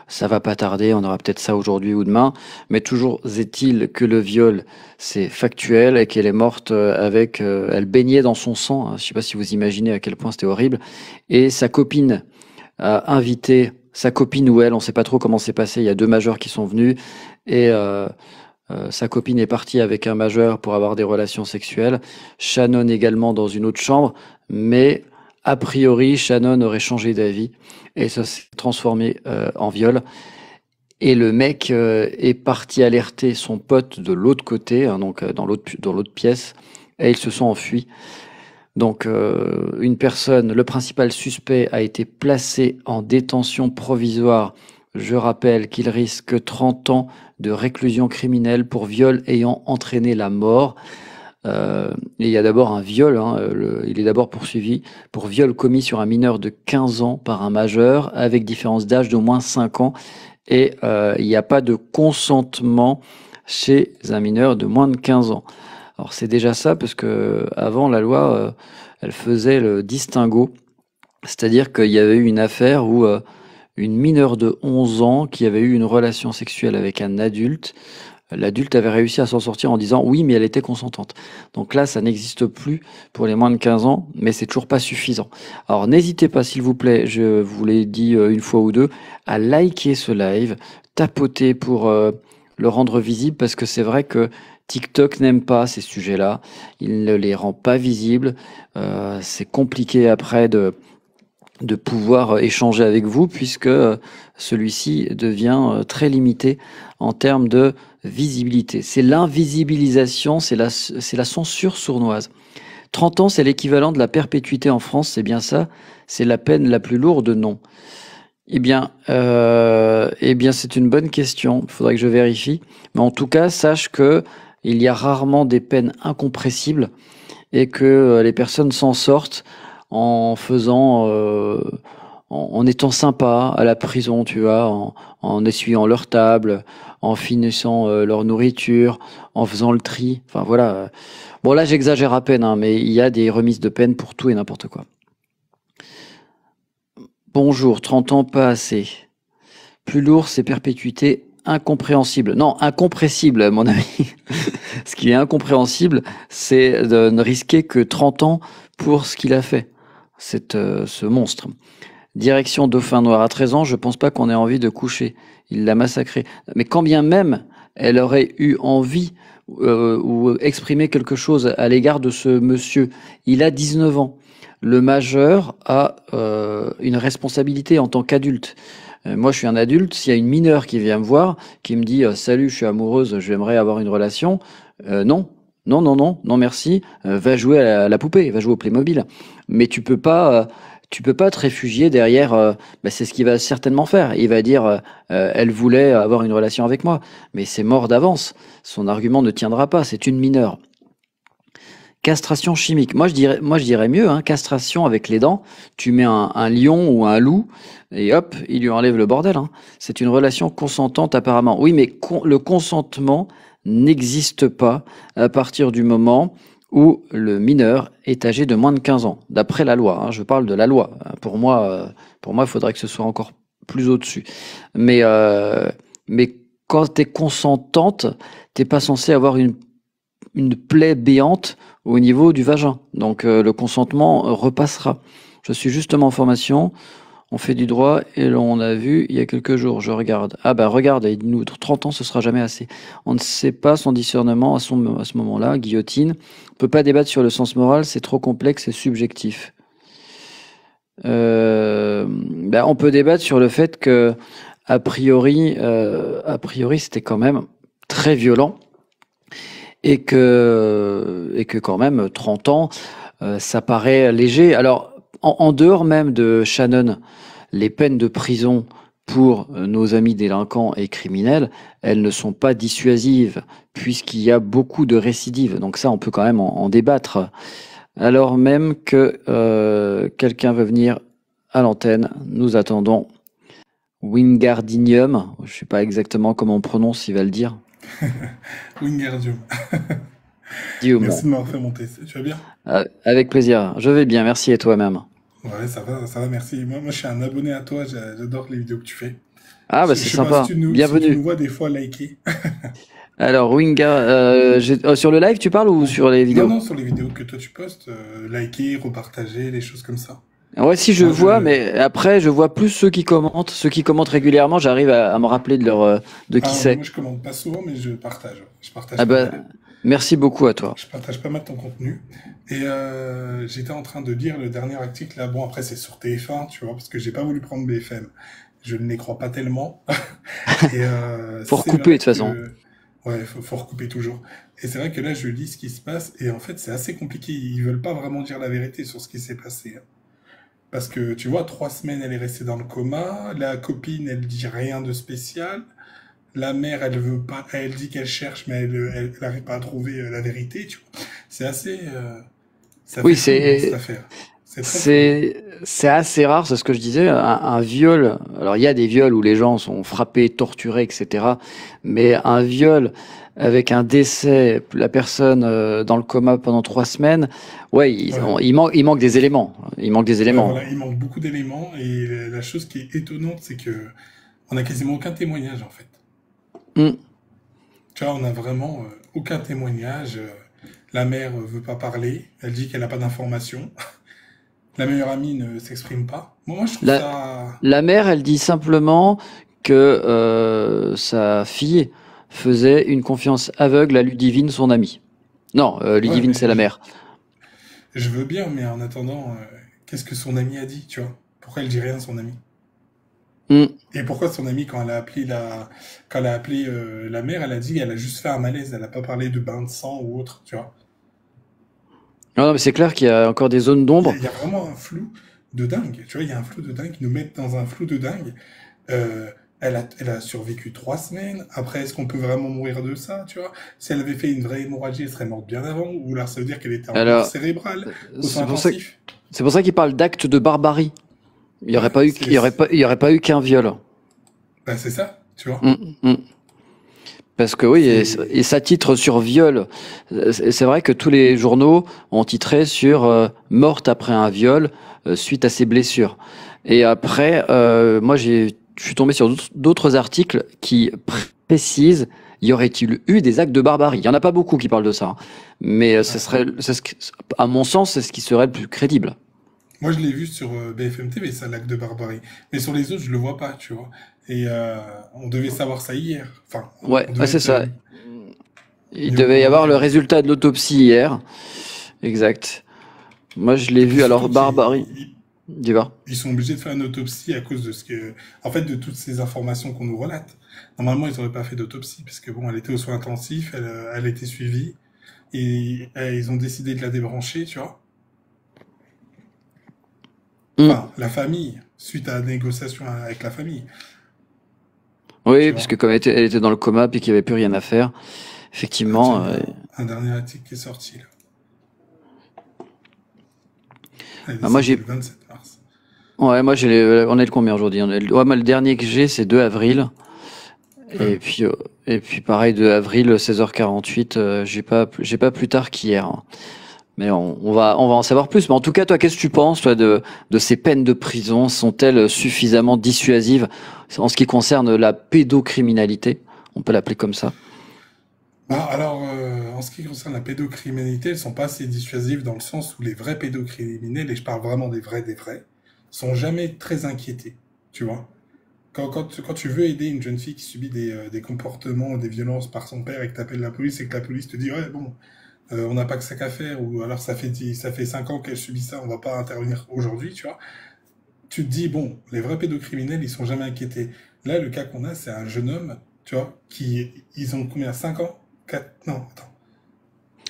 Ça va pas tarder, on aura peut-être ça aujourd'hui ou demain, mais toujours est-il que le viol, c'est factuel et qu'elle est morte elle baignait dans son sang, hein. Je sais pas si vous imaginez à quel point c'était horrible, et sa copine a invité, sa copine ou elle, on sait pas trop comment c'est passé, il y a 2 majeurs qui sont venus, et sa copine est partie avec un majeur pour avoir des relations sexuelles, Shannon également dans une autre chambre, mais a priori, Shannon aurait changé d'avis et ça s'est transformé en viol. Et le mec est parti alerter son pote de l'autre côté, hein, donc dans l'autre pièce, et ils se sont enfuis. Donc le principal suspect a été placé en détention provisoire. Je rappelle qu'il risque 30 ans de réclusion criminelle pour viol ayant entraîné la mort. Et il y a d'abord un viol, hein, il est d'abord poursuivi pour viol commis sur un mineur de 15 ans par un majeur avec différence d'âge d'au moins 5 ans et il n'y a pas de consentement chez un mineur de moins de 15 ans. Alors c'est déjà ça parce que avant la loi elle faisait le distinguo, c'est-à-dire qu'il y avait eu une affaire où une mineure de 11 ans qui avait eu une relation sexuelle avec un adulte. L'adulte avait réussi à s'en sortir en disant oui, mais elle était consentante. Donc là, ça n'existe plus pour les moins de 15 ans, mais c'est toujours pas suffisant. Alors n'hésitez pas, s'il vous plaît, je vous l'ai dit une fois ou deux, à liker ce live, tapoter pour le rendre visible, parce que c'est vrai que TikTok n'aime pas ces sujets-là, il ne les rend pas visibles, c'est compliqué après de pouvoir échanger avec vous, puisque celui-ci devient très limité en termes de visibilité. C'est l'invisibilisation, c'est la censure sournoise. 30 ans, c'est l'équivalent de la perpétuité en France, c'est bien ça? C'est la peine la plus lourde? Non. Eh bien, c'est une bonne question. Il faudrait que je vérifie. Mais en tout cas, sache que il y a rarement des peines incompressibles et que les personnes s'en sortent en faisant, en étant sympa à la prison, tu vois, en essuyant leur table, en finissant leur nourriture, en faisant le tri. Enfin voilà. Bon là, j'exagère à peine, hein, mais il y a des remises de peine pour tout et n'importe quoi. Bonjour, 30 ans, pas assez. Plus lourd, c'est perpétuité incompréhensible. Non, incompressible, mon ami. Ce qui est incompréhensible, c'est de ne risquer que 30 ans pour ce qu'il a fait, ce monstre. Direction Dauphin Noir à 13 ans, je pense pas qu'on ait envie de coucher. Il l'a massacré. Mais quand bien même elle aurait eu envie ou exprimé quelque chose à l'égard de ce monsieur, il a 19 ans. Le majeur a une responsabilité en tant qu'adulte. Moi, je suis un adulte. S'il y a une mineure qui vient me voir, qui me dit salut, je suis amoureuse, j'aimerais avoir une relation, non, merci. Va jouer à la poupée, va jouer au Playmobil. Mais tu peux pas te réfugier derrière. C'est ce qu'il va certainement faire. Il va dire elle voulait avoir une relation avec moi, mais c'est mort d'avance. Son argument ne tiendra pas. C'est une mineure. Castration chimique. Moi, je dirais mieux, hein, castration avec les dents. Tu mets un lion ou un loup et hop, il lui enlève le bordel. Hein. C'est une relation consentante apparemment. Oui, mais le consentement n'existe pas à partir du moment où le mineur est âgé de moins de 15 ans. D'après la loi, hein, je parle de la loi. Pour moi, il faudrait que ce soit encore plus au-dessus. Mais quand tu es consentante, t'es pas censé avoir une plaie béante au niveau du vagin. Donc le consentement repassera. Je suis justement en formation, on fait du droit et l'on a vu il y a quelques jours, je regarde. Ah bah regarde, il nous 30 ans ce sera jamais assez. On ne sait pas son discernement à ce moment-là, guillotine. On peut pas débattre sur le sens moral, c'est trop complexe et subjectif. On peut débattre sur le fait que a priori c'était quand même très violent. Et que quand même 30 ans, ça paraît léger. Alors, en dehors même de Shannon, les peines de prison pour nos amis délinquants et criminels, elles ne sont pas dissuasives, puisqu'il y a beaucoup de récidives. Donc ça, on peut quand même en débattre. Alors même que quelqu'un veut venir à l'antenne, nous attendons Wingardium. Je ne sais pas exactement comment on prononce, il va le dire. Wingardium. Merci de m'avoir fait monter. Tu vas bien? Avec plaisir. Je vais bien, merci et toi-même. Ouais, ça va, merci. Moi, je suis un abonné à toi, j'adore les vidéos que tu fais. Ah, bah c'est sympa. Bienvenue. Si tu nous vois des fois liker. Alors, sur le live, tu parles ou sur les vidéos? Non, sur les vidéos que toi tu postes, liker, repartager, les choses comme ça. Ouais, si je vois, mais après, je vois plus ceux qui commentent. Ceux qui commentent régulièrement, j'arrive à me rappeler de qui c'est. Moi, je commente pas souvent, mais je partage. Merci beaucoup à toi. Je partage pas mal ton contenu. Et j'étais en train de lire le dernier article, là. Bon, après, c'est sur TF1, tu vois, parce que j'ai pas voulu prendre BFM. Je ne les crois pas tellement. Faut recouper, de toute façon. Ouais, faut recouper toujours. Et c'est vrai que là, je lis ce qui se passe, et en fait, c'est assez compliqué. Ils veulent pas vraiment dire la vérité sur ce qui s'est passé. Parce que, tu vois, 3 semaines, elle est restée dans le coma. La copine, elle dit rien de spécial. La mère, elle veut pas, elle dit qu'elle cherche, mais elle arrive pas à trouver la vérité, tu vois. C'est assez, oui, c'est assez rare, c'est ce que je disais, un viol. Alors, il y a des viols où les gens sont frappés, torturés, etc. Mais un viol avec un décès, la personne dans le coma pendant 3 semaines, il manque des éléments. Il manque des éléments. Voilà, il manque beaucoup d'éléments. Et la chose qui est étonnante, c'est que on a quasiment aucun témoignage, en fait. Tu vois, on a vraiment aucun témoignage. La mère veut pas parler. Elle dit qu'elle n'a pas d'informations. La meilleure amie ne s'exprime pas. Moi, je trouve ça... La mère, elle dit simplement que sa fille faisait une confiance aveugle à Ludivine, son amie. Non, Ludivine, c'est la mère. Je veux bien, mais en attendant, qu'est-ce que son amie a dit, tu vois? Pourquoi elle dit rien à son ami? Hmm. Et pourquoi son amie, quand elle a appelé la mère, elle a dit, elle a juste fait un malaise, elle a pas parlé de bain de sang ou autre, tu vois. Non, non, mais c'est clair qu'il y a encore des zones d'ombre. Il y a vraiment un flou de dingue, tu vois, il y a un flou de dingue, ils nous mettent dans un flou de dingue. Euh, elle a survécu 3 semaines. Après, est-ce qu'on peut vraiment mourir de ça, tu vois? Si elle avait fait une vraie hémorragie, elle serait morte bien avant. Ou là, ça veut dire qu'elle était en mort Alors, cérébrale, aux soins c'est pour ça, intensifs. c'est pour ça qu'il parle d'acte de barbarie. Il y aurait Ouais, pas eu, il y aurait pas eu qu'un viol. bah, c'est ça, tu vois. Hmm, hmm. Parce que oui, C'est, et ça titre sur viol. C'est vrai que tous les journaux ont titré sur morte après un viol suite à ses blessures. Et après, moi, je suis tombé sur d'autres articles qui précisent y aurait-il eu des actes de barbarie. Il y en a pas beaucoup qui parlent de ça, hein. Mais ce ouais. serait, à mon sens, c'est ce qui serait le plus crédible. Moi, je l'ai vu sur BFM TV, ça, l'acte de barbarie. Mais sur les autres, je le vois pas, tu vois. Et on devait savoir ça hier. Enfin, Ouais, on ouais, devait c'est être ça. Il mis au devait y courant avoir le hier. résultat de l'autopsie hier. Exact. Moi, je l'ai Et puis vu. surtout Alors, barbarie. qu'ils Dis va. ils sont obligés de faire une autopsie à cause de ce que, en fait, de toutes ces informations qu'on nous relate. Normalement, ils auraient pas fait d'autopsie parce que bon, elle était aux soins intensifs, elle était suivie et ils ont décidé de la débrancher, tu vois. Hmm. Enfin, la famille, suite à la négociation avec la famille, Oui, tu puisque vois. comme elle était dans le coma puis qu'il n'y avait plus rien à faire, Ah, tiens, effectivement. il y a un dernier article qui est sorti là. Elle est Bah, moi décédée j'ai, le 27 mars. ouais, on est le combien aujourd'hui? Ouais, moi le dernier que j'ai c'est 2 avril. Ouais. Et puis, euh, et puis pareil 2 avril 16h48. J'ai pas plus tard qu'hier, hein. Mais on va en savoir plus. Mais en tout cas, toi, qu'est-ce que tu penses, toi, de ces peines de prison? Sont-elles suffisamment dissuasives en ce qui concerne la pédocriminalité? On peut l'appeler comme ça. Bah, alors, en ce qui concerne la pédocriminalité, elles sont pas assez dissuasives dans le sens où les vrais pédocriminels, et je parle vraiment des vrais, sont jamais très inquiétés, tu vois. Quand tu veux aider une jeune fille qui subit des comportements, des violences par son père et que t'appelles la police et que la police te dit, ouais, bon, on n'a pas que ça qu'à faire, ou alors ça fait 5 ans qu'elle subit ça, on va pas intervenir aujourd'hui, tu vois. Tu te dis, bon, les vrais pédocriminels, ils sont jamais inquiétés. Là, le cas qu'on a, c'est un jeune homme, tu vois, ils ont combien, 5 ans? 4 non, attends.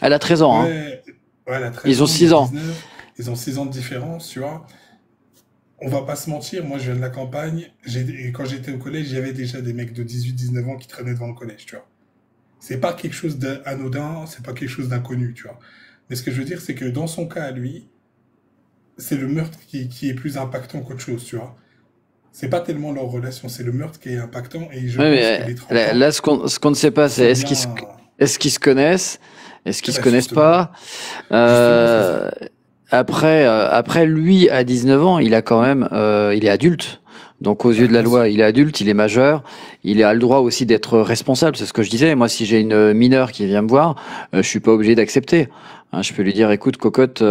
Elle a 13 ans, hein. Ouais, ouais, elle a 13 Ils ont ans, il a 6 ans. 19, ils ont 6 ans de différence, tu vois. On va pas se mentir, moi je viens de la campagne, et quand j'étais au collège, il y avait déjà des mecs de 18-19 ans qui traînaient devant le collège, tu vois. C'est pas quelque chose d'anodin, c'est pas quelque chose d'inconnu, tu vois. Mais ce que je veux dire, c'est que dans son cas à lui, c'est le meurtre qui est plus impactant qu'autre chose, tu vois. C'est pas tellement leur relation, c'est le meurtre qui est impactant, et je Oui, pense que mais les 30 ans, là, ce qu'on ne sait pas, ils c'est sont bien... est-ce qu'ils se connaissent? Est-ce Eh qu'ils se ben connaissent justement, pas? justement, c'est ça. Euh, après, lui, à 19 ans, il a quand même, il est adulte. Donc, aux yeux Bah, de la bien sûr. loi, il est adulte, il est majeur. Il a le droit aussi d'être responsable. C'est ce que je disais. Moi, si j'ai une mineure qui vient me voir, je suis pas obligé d'accepter. Hein, je peux lui dire, écoute, cocotte,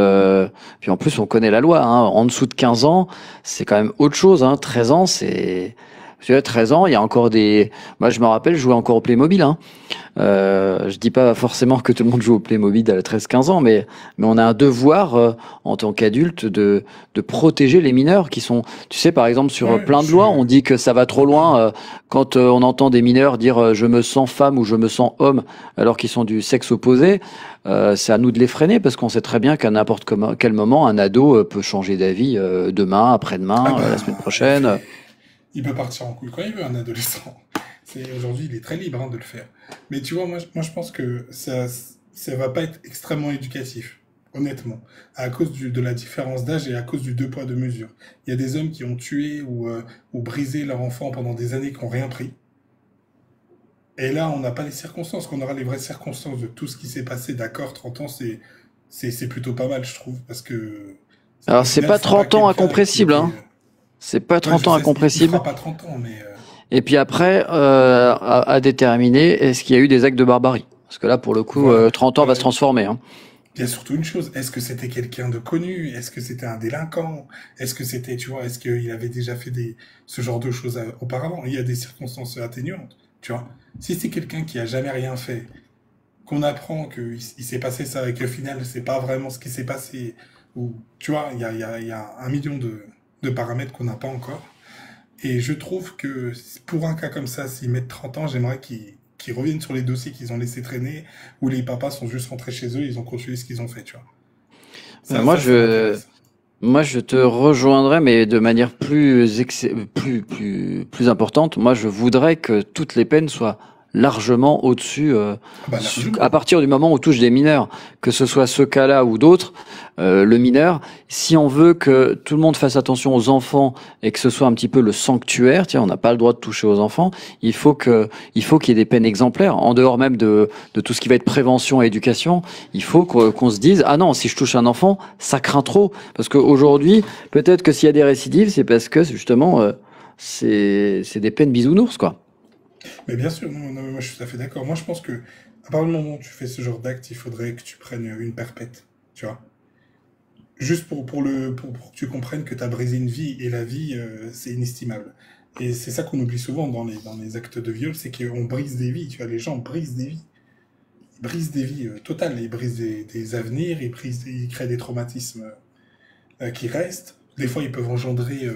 puis en plus, on connaît la loi, hein. En dessous de 15 ans, c'est quand même autre chose, hein. 13 ans, tu vois, 13 ans, il y a encore des, moi, je me rappelle, je jouais encore au Playmobil, hein. Je dis pas forcément que tout le monde joue au Playmobil à 13-15 ans, mais on a un devoir en tant qu'adulte de protéger les mineurs qui sont, tu sais, par exemple sur Ouais, plein de lois, on dit que ça va trop loin quand on entend des mineurs dire je me sens femme ou je me sens homme alors qu'ils sont du sexe opposé. C'est à nous de les freiner parce qu'on sait très bien qu'à n'importe quel moment un ado peut changer d'avis demain, Ah après-demain, la semaine bah, prochaine. il peut partir en couille quand il veut, un adolescent. Aujourd'hui, il est très libre hein, de le faire. Mais tu vois, moi je pense que ça va pas être extrêmement éducatif, honnêtement, à cause de la différence d'âge et à cause du deux poids, deux mesures. Il y a des hommes qui ont tué ou brisé leur enfant pendant des années qui n'ont rien pris. Et là, on n'a pas les circonstances, qu'on aura les vraies circonstances de tout ce qui s'est passé. D'accord, 30 ans, c'est plutôt pas mal, je trouve, parce que au Alors c'est final, pas c'est pas 30 ans quelqu'un incompressible, hein. C'est pas Ouais, 30 je ans sais, il incompressible. fera pas 30 ans, mais Et puis après, à déterminer, est-ce qu'il y a eu des actes de barbarie? Parce que là, pour le coup, voilà. 30 ans va se transformer, hein. Il y a surtout une chose, est-ce que c'était quelqu'un de connu? Est-ce que c'était un délinquant? Est-ce que c'était, tu vois, est-ce qu'il avait déjà fait ce genre de choses auparavant? Il y a des circonstances atténuantes, tu vois. Si c'est quelqu'un qui a jamais rien fait, qu'on apprend qu'il s'est passé ça et qu'au final, c'est pas vraiment ce qui s'est passé, ou, tu vois, il y a un million de paramètres qu'on n'a pas encore. Et je trouve que pour un cas comme ça, s'ils mettent 30 ans, j'aimerais qu'ils reviennent sur les dossiers qu'ils ont laissé traîner, où les papas sont juste rentrés chez eux, ils ont continué ce qu'ils ont fait, tu vois. Moi, Ça m'intéresse. moi, je te rejoindrais, mais de manière plus importante. Moi, je voudrais que toutes les peines soient largement au-dessus, Ah bah, à largement. partir du moment où on touche des mineurs, que ce soit ce cas-là ou d'autres, le mineur, si on veut que tout le monde fasse attention aux enfants et que ce soit un petit peu le sanctuaire, tiens, on n'a pas le droit de toucher aux enfants, il faut qu'il y ait des peines exemplaires, en dehors même de tout ce qui va être prévention et éducation, il faut qu'on se dise, ah non, si je touche un enfant, ça craint trop, parce qu'aujourd'hui, peut-être que s'il y a des récidives, c'est parce que justement, c'est des peines bisounours, quoi. Mais bien sûr, non, mais moi je suis tout à fait d'accord. Moi je pense que à partir du moment où tu fais ce genre d'acte, il faudrait que tu prennes une perpète, tu vois. Juste pour que tu comprennes que tu as brisé une vie, et la vie, c'est inestimable. Et c'est ça qu'on oublie souvent dans les actes de viol, c'est qu'on brise des vies, tu vois, les gens brisent des vies. Ils brisent des vies totales, ils brisent des avenirs, ils créent des traumatismes qui restent. Des fois, ils peuvent engendrer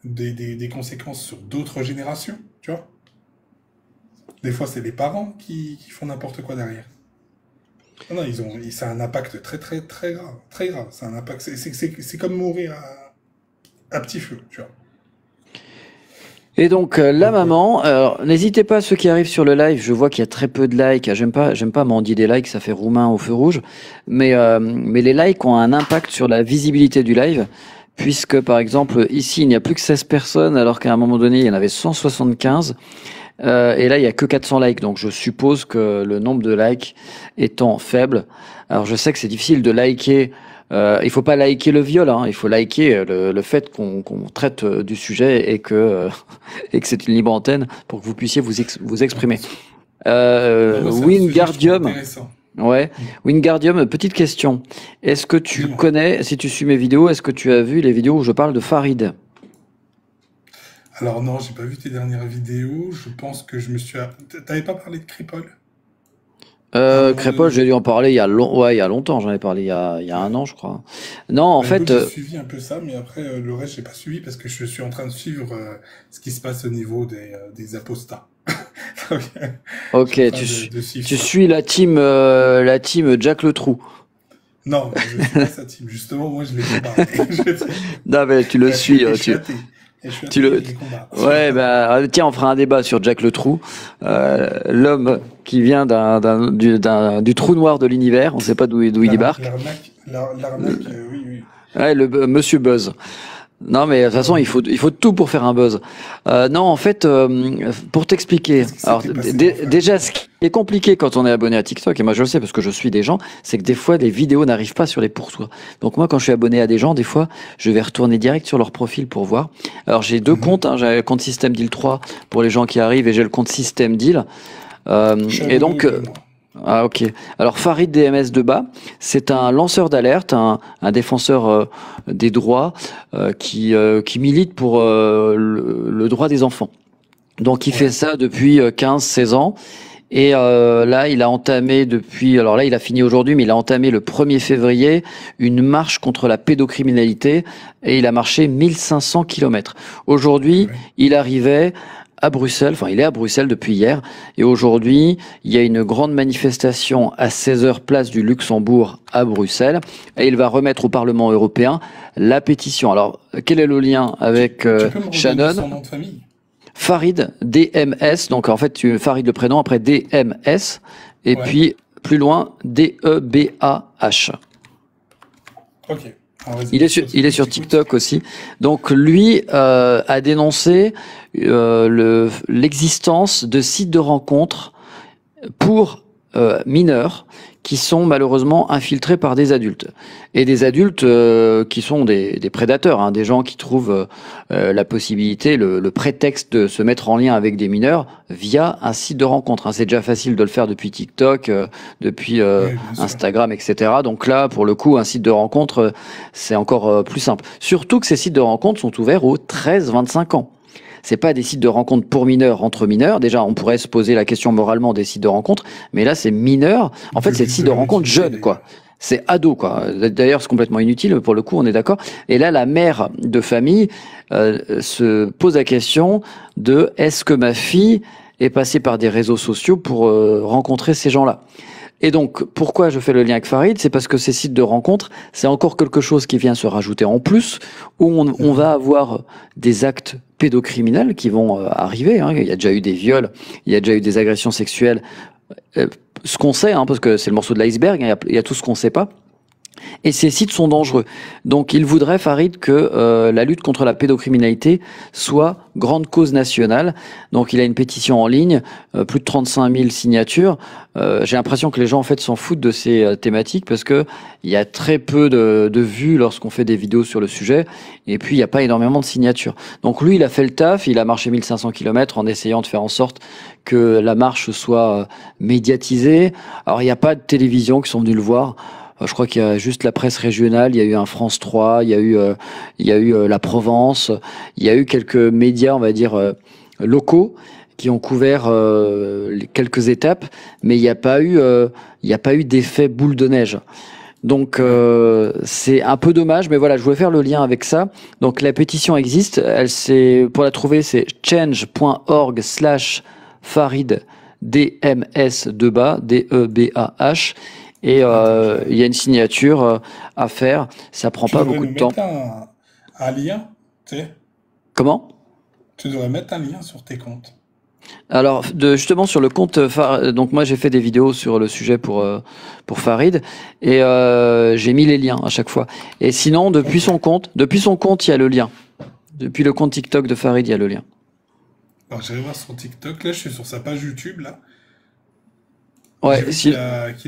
des conséquences sur d'autres générations, tu vois. Des fois, c'est les parents qui font n'importe quoi derrière. Non, non, ça a un impact très, très, très grave. Très grave. C'est un impact. C'est comme mourir à petit feu, tu vois. Et donc la Donc, maman, alors n'hésitez pas ceux qui arrivent sur le live, je vois qu'il y a très peu de likes. J'aime pas mendier des likes, ça fait roumain au feu rouge. Mais les likes ont un impact sur la visibilité du live, puisque par exemple ici il n'y a plus que 16 personnes, alors qu'à un moment donné il y en avait 175. Et là il y a que 400 likes, donc je suppose que le nombre de likes étant faible. Alors je sais que c'est difficile de liker. Il faut pas liker le viol, hein, il faut liker le fait qu'on traite du sujet et que et que c'est une libre antenne pour que vous puissiez vous exprimer. non, moi, c'est un sujet que je trouve Wingardium, intéressant. ouais, Wingardium, petite question. Est-ce que tu Dis-moi. connais, si tu suis mes vidéos, est-ce que tu as vu les vidéos où je parle de Farid? Alors non, j'ai pas vu tes dernières vidéos. Je pense que je me suis... T'avais pas parlé de Crépol à un moment Crépol, donné? j'ai dû en parler ouais, il y a longtemps, j'en ai parlé il y a Ouais. un an, je crois. Non, en Bah écoute, fait, j'ai suivi un peu ça, mais après, le reste, j'ai pas suivi parce que je suis en train de suivre ce qui se passe au niveau des apostats. Donc, je suis en ok, train de suivre tu ça. suis la team Jack le Trou. Non, je suis pas sa team. Justement, moi, je les combats. Non, mais tu le suis, Et je suis athée. Et je suis tu athée et le, je les combats. ouais, bah, tiens, on fera un débat sur Jack le Trou, l'homme qui vient du trou noir de l'univers, on sait pas d'où il débarque. L'arnaque, oui, oui. Ouais, Monsieur Buzz. Non, mais de toute façon, Ouais. il faut tout pour faire un buzz. Non, en fait, pour t'expliquer, Qu'est-ce qui alors s'était passé, en fait? déjà, ce qui est compliqué quand on est abonné à TikTok, et moi je le sais parce que je suis des gens, c'est que des fois, les vidéos n'arrivent pas sur les poursuivre. Donc moi, quand je suis abonné à des gens, des fois, je vais retourner direct sur leur profil pour voir. Alors j'ai deux Mhm. comptes, hein, j'ai le compte System Deal 3 pour les gens qui arrivent et j'ai le compte System Deal. Je suis Et abonné aux donc, deux, moi. ah ok. Alors Farid DMS de bas, c'est un lanceur d'alerte, un défenseur des droits qui milite pour le droit des enfants. Donc il fait Ouais. ça depuis 15-16 ans. Et là, il a entamé depuis, alors là, il a fini aujourd'hui, mais il a entamé le 1er février une marche contre la pédocriminalité et il a marché 1500 kilomètres. Aujourd'hui, Ouais. il arrivait à Bruxelles, enfin il est à Bruxelles depuis hier, et aujourd'hui il y a une grande manifestation à 16h place du Luxembourg à Bruxelles, et il va remettre au Parlement européen la pétition. Alors quel est le lien avec Tu peux me redonner Shannon? son nom de famille? Farid, DMS, donc en fait tu Farid le prénom, après DMS, et Ouais. puis plus loin DEBAH. Ok. Alors, vas-y, Il est sur, continue, il est sur j'écoute. TikTok aussi. Donc lui a dénoncé l'existence de sites de rencontres pour mineurs qui sont malheureusement infiltrés par des adultes. Et des adultes qui sont des prédateurs, hein, des gens qui trouvent la possibilité, le prétexte de se mettre en lien avec des mineurs via un site de rencontre. Hein. C'est déjà facile de le faire depuis TikTok, depuis Oui, bien sûr. Instagram, etc. Donc là, pour le coup, un site de rencontre, c'est encore plus simple. Surtout que ces sites de rencontre sont ouverts aux 13-25 ans. C'est pas des sites de rencontres pour mineurs, entre mineurs. Déjà, on pourrait se poser la question moralement des sites de rencontres, mais là, c'est mineurs. En fait, c'est des sites de Vous l'avez rencontres utilisé, jeunes, quoi. d'ailleurs. C'est ado, quoi. D'ailleurs, c'est complètement inutile, pour le coup, on est d'accord. Et là, la mère de famille se pose la question de est-ce que ma fille est passée par des réseaux sociaux pour rencontrer ces gens-là? Et donc, pourquoi je fais le lien avec Farid? C'est parce que ces sites de rencontres, c'est encore quelque chose qui vient se rajouter en plus, où on va avoir des actes pédocriminels qui vont arriver. Hein. Il y a déjà eu des viols, il y a déjà eu des agressions sexuelles. Ce qu'on sait, hein, parce que c'est le morceau de l'iceberg, hein, il y a tout ce qu'on sait pas. Et ces sites sont dangereux. Donc il voudrait, Farid, que la lutte contre la pédocriminalité soit grande cause nationale. Donc il a une pétition en ligne, plus de 35 000 signatures. J'ai l'impression que les gens en fait s'en foutent de ces thématiques parce que il y a très peu de vues lorsqu'on fait des vidéos sur le sujet. Et puis il n'y a pas énormément de signatures. Donc lui, il a fait le taf, il a marché 1500 km en essayant de faire en sorte que la marche soit médiatisée. Alors il n'y a pas de télévision qui sont venus le voir. Je crois qu'il y a juste la presse régionale, il y a eu un France 3, il y a eu la Provence, il y a eu quelques médias, on va dire, locaux qui ont couvert quelques étapes, mais il n'y a pas eu d'effet boule de neige. Donc c'est un peu dommage, mais voilà, je voulais faire le lien avec ça. Donc la pétition existe, pour la trouver, c'est change.org/Farid DMS DEBAH. Et il y a une signature à faire. Ça prend pas beaucoup de temps. Tu devrais nous mettre un lien, tu sais. Comment? Tu devrais mettre un lien sur tes comptes. Alors, justement, sur le compte donc moi j'ai fait des vidéos sur le sujet pour Farid et j'ai mis les liens à chaque fois. Et sinon, depuis son compte, il y a le lien. Depuis le compte TikTok de Farid, il y a le lien. Alors, j'allais voir son TikTok. Là, je suis sur sa page YouTube, là. Ouais, qu'il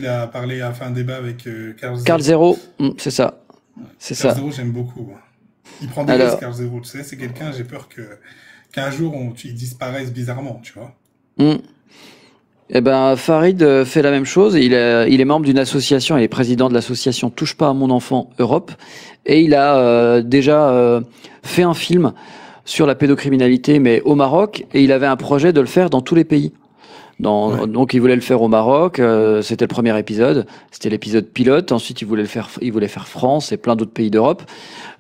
a parlé, a fait un débat avec Carl Zero, c'est ça. C'est Carl ça. Zero, j'aime beaucoup. Il prend des risques, Carl Zero. Tu sais, c'est quelqu'un, j'ai peur qu'un jour, il disparaisse bizarrement, tu vois. Eh ben, Farid fait la même chose. Il est membre d'une association, il est président de l'association Touche pas à mon enfant Europe. Et il a déjà fait un film sur la pédocriminalité, mais au Maroc. Et il avait un projet de le faire dans tous les pays. Donc il voulait le faire au Maroc, c'était le premier épisode, c'était l'épisode pilote. Ensuite il voulait faire France et plein d'autres pays d'Europe.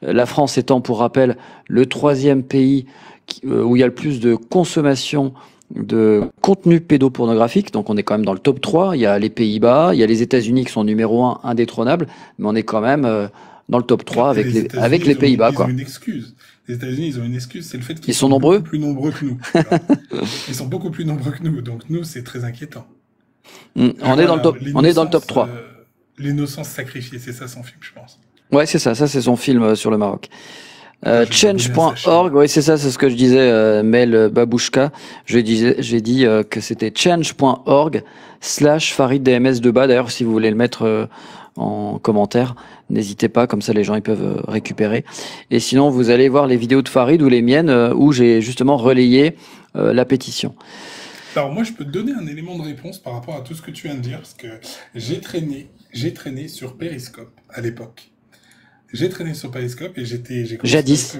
La France étant, pour rappel, le 3e pays où il y a le plus de consommation de contenu pédopornographique. Donc on est quand même dans le top 3. Il y a les Pays-Bas, il y a les États-Unis qui sont numéro 1 indétrônables, mais on est quand même dans le top 3 avec les Pays-Bas, quoi. Ils ont une excuse. Les États-Unis, ils ont une excuse, c'est le fait qu'ils sont nombreux, plus nombreux que nous. Ils sont beaucoup plus nombreux que nous, donc nous, c'est très inquiétant. On est dans le top 3. L'innocence sacrifiée, c'est ça son film, je pense. Ouais, c'est ça. Ça, c'est son film sur le Maroc. Change.org, oui, c'est ça, c'est ce que je disais, Mel Babouchka. J'ai dit que c'était change.org/Farid DMS de bas. D'ailleurs, si vous voulez le mettre en commentaire, n'hésitez pas, comme ça les gens ils peuvent récupérer. Et sinon, vous allez voir les vidéos de Farid ou les miennes où j'ai justement relayé la pétition. Alors moi, je peux te donner un élément de réponse par rapport à tout ce que tu viens de dire, parce que j'ai traîné sur Periscope à l'époque. J'ai traîné sur Periscope et jadis. Jadis.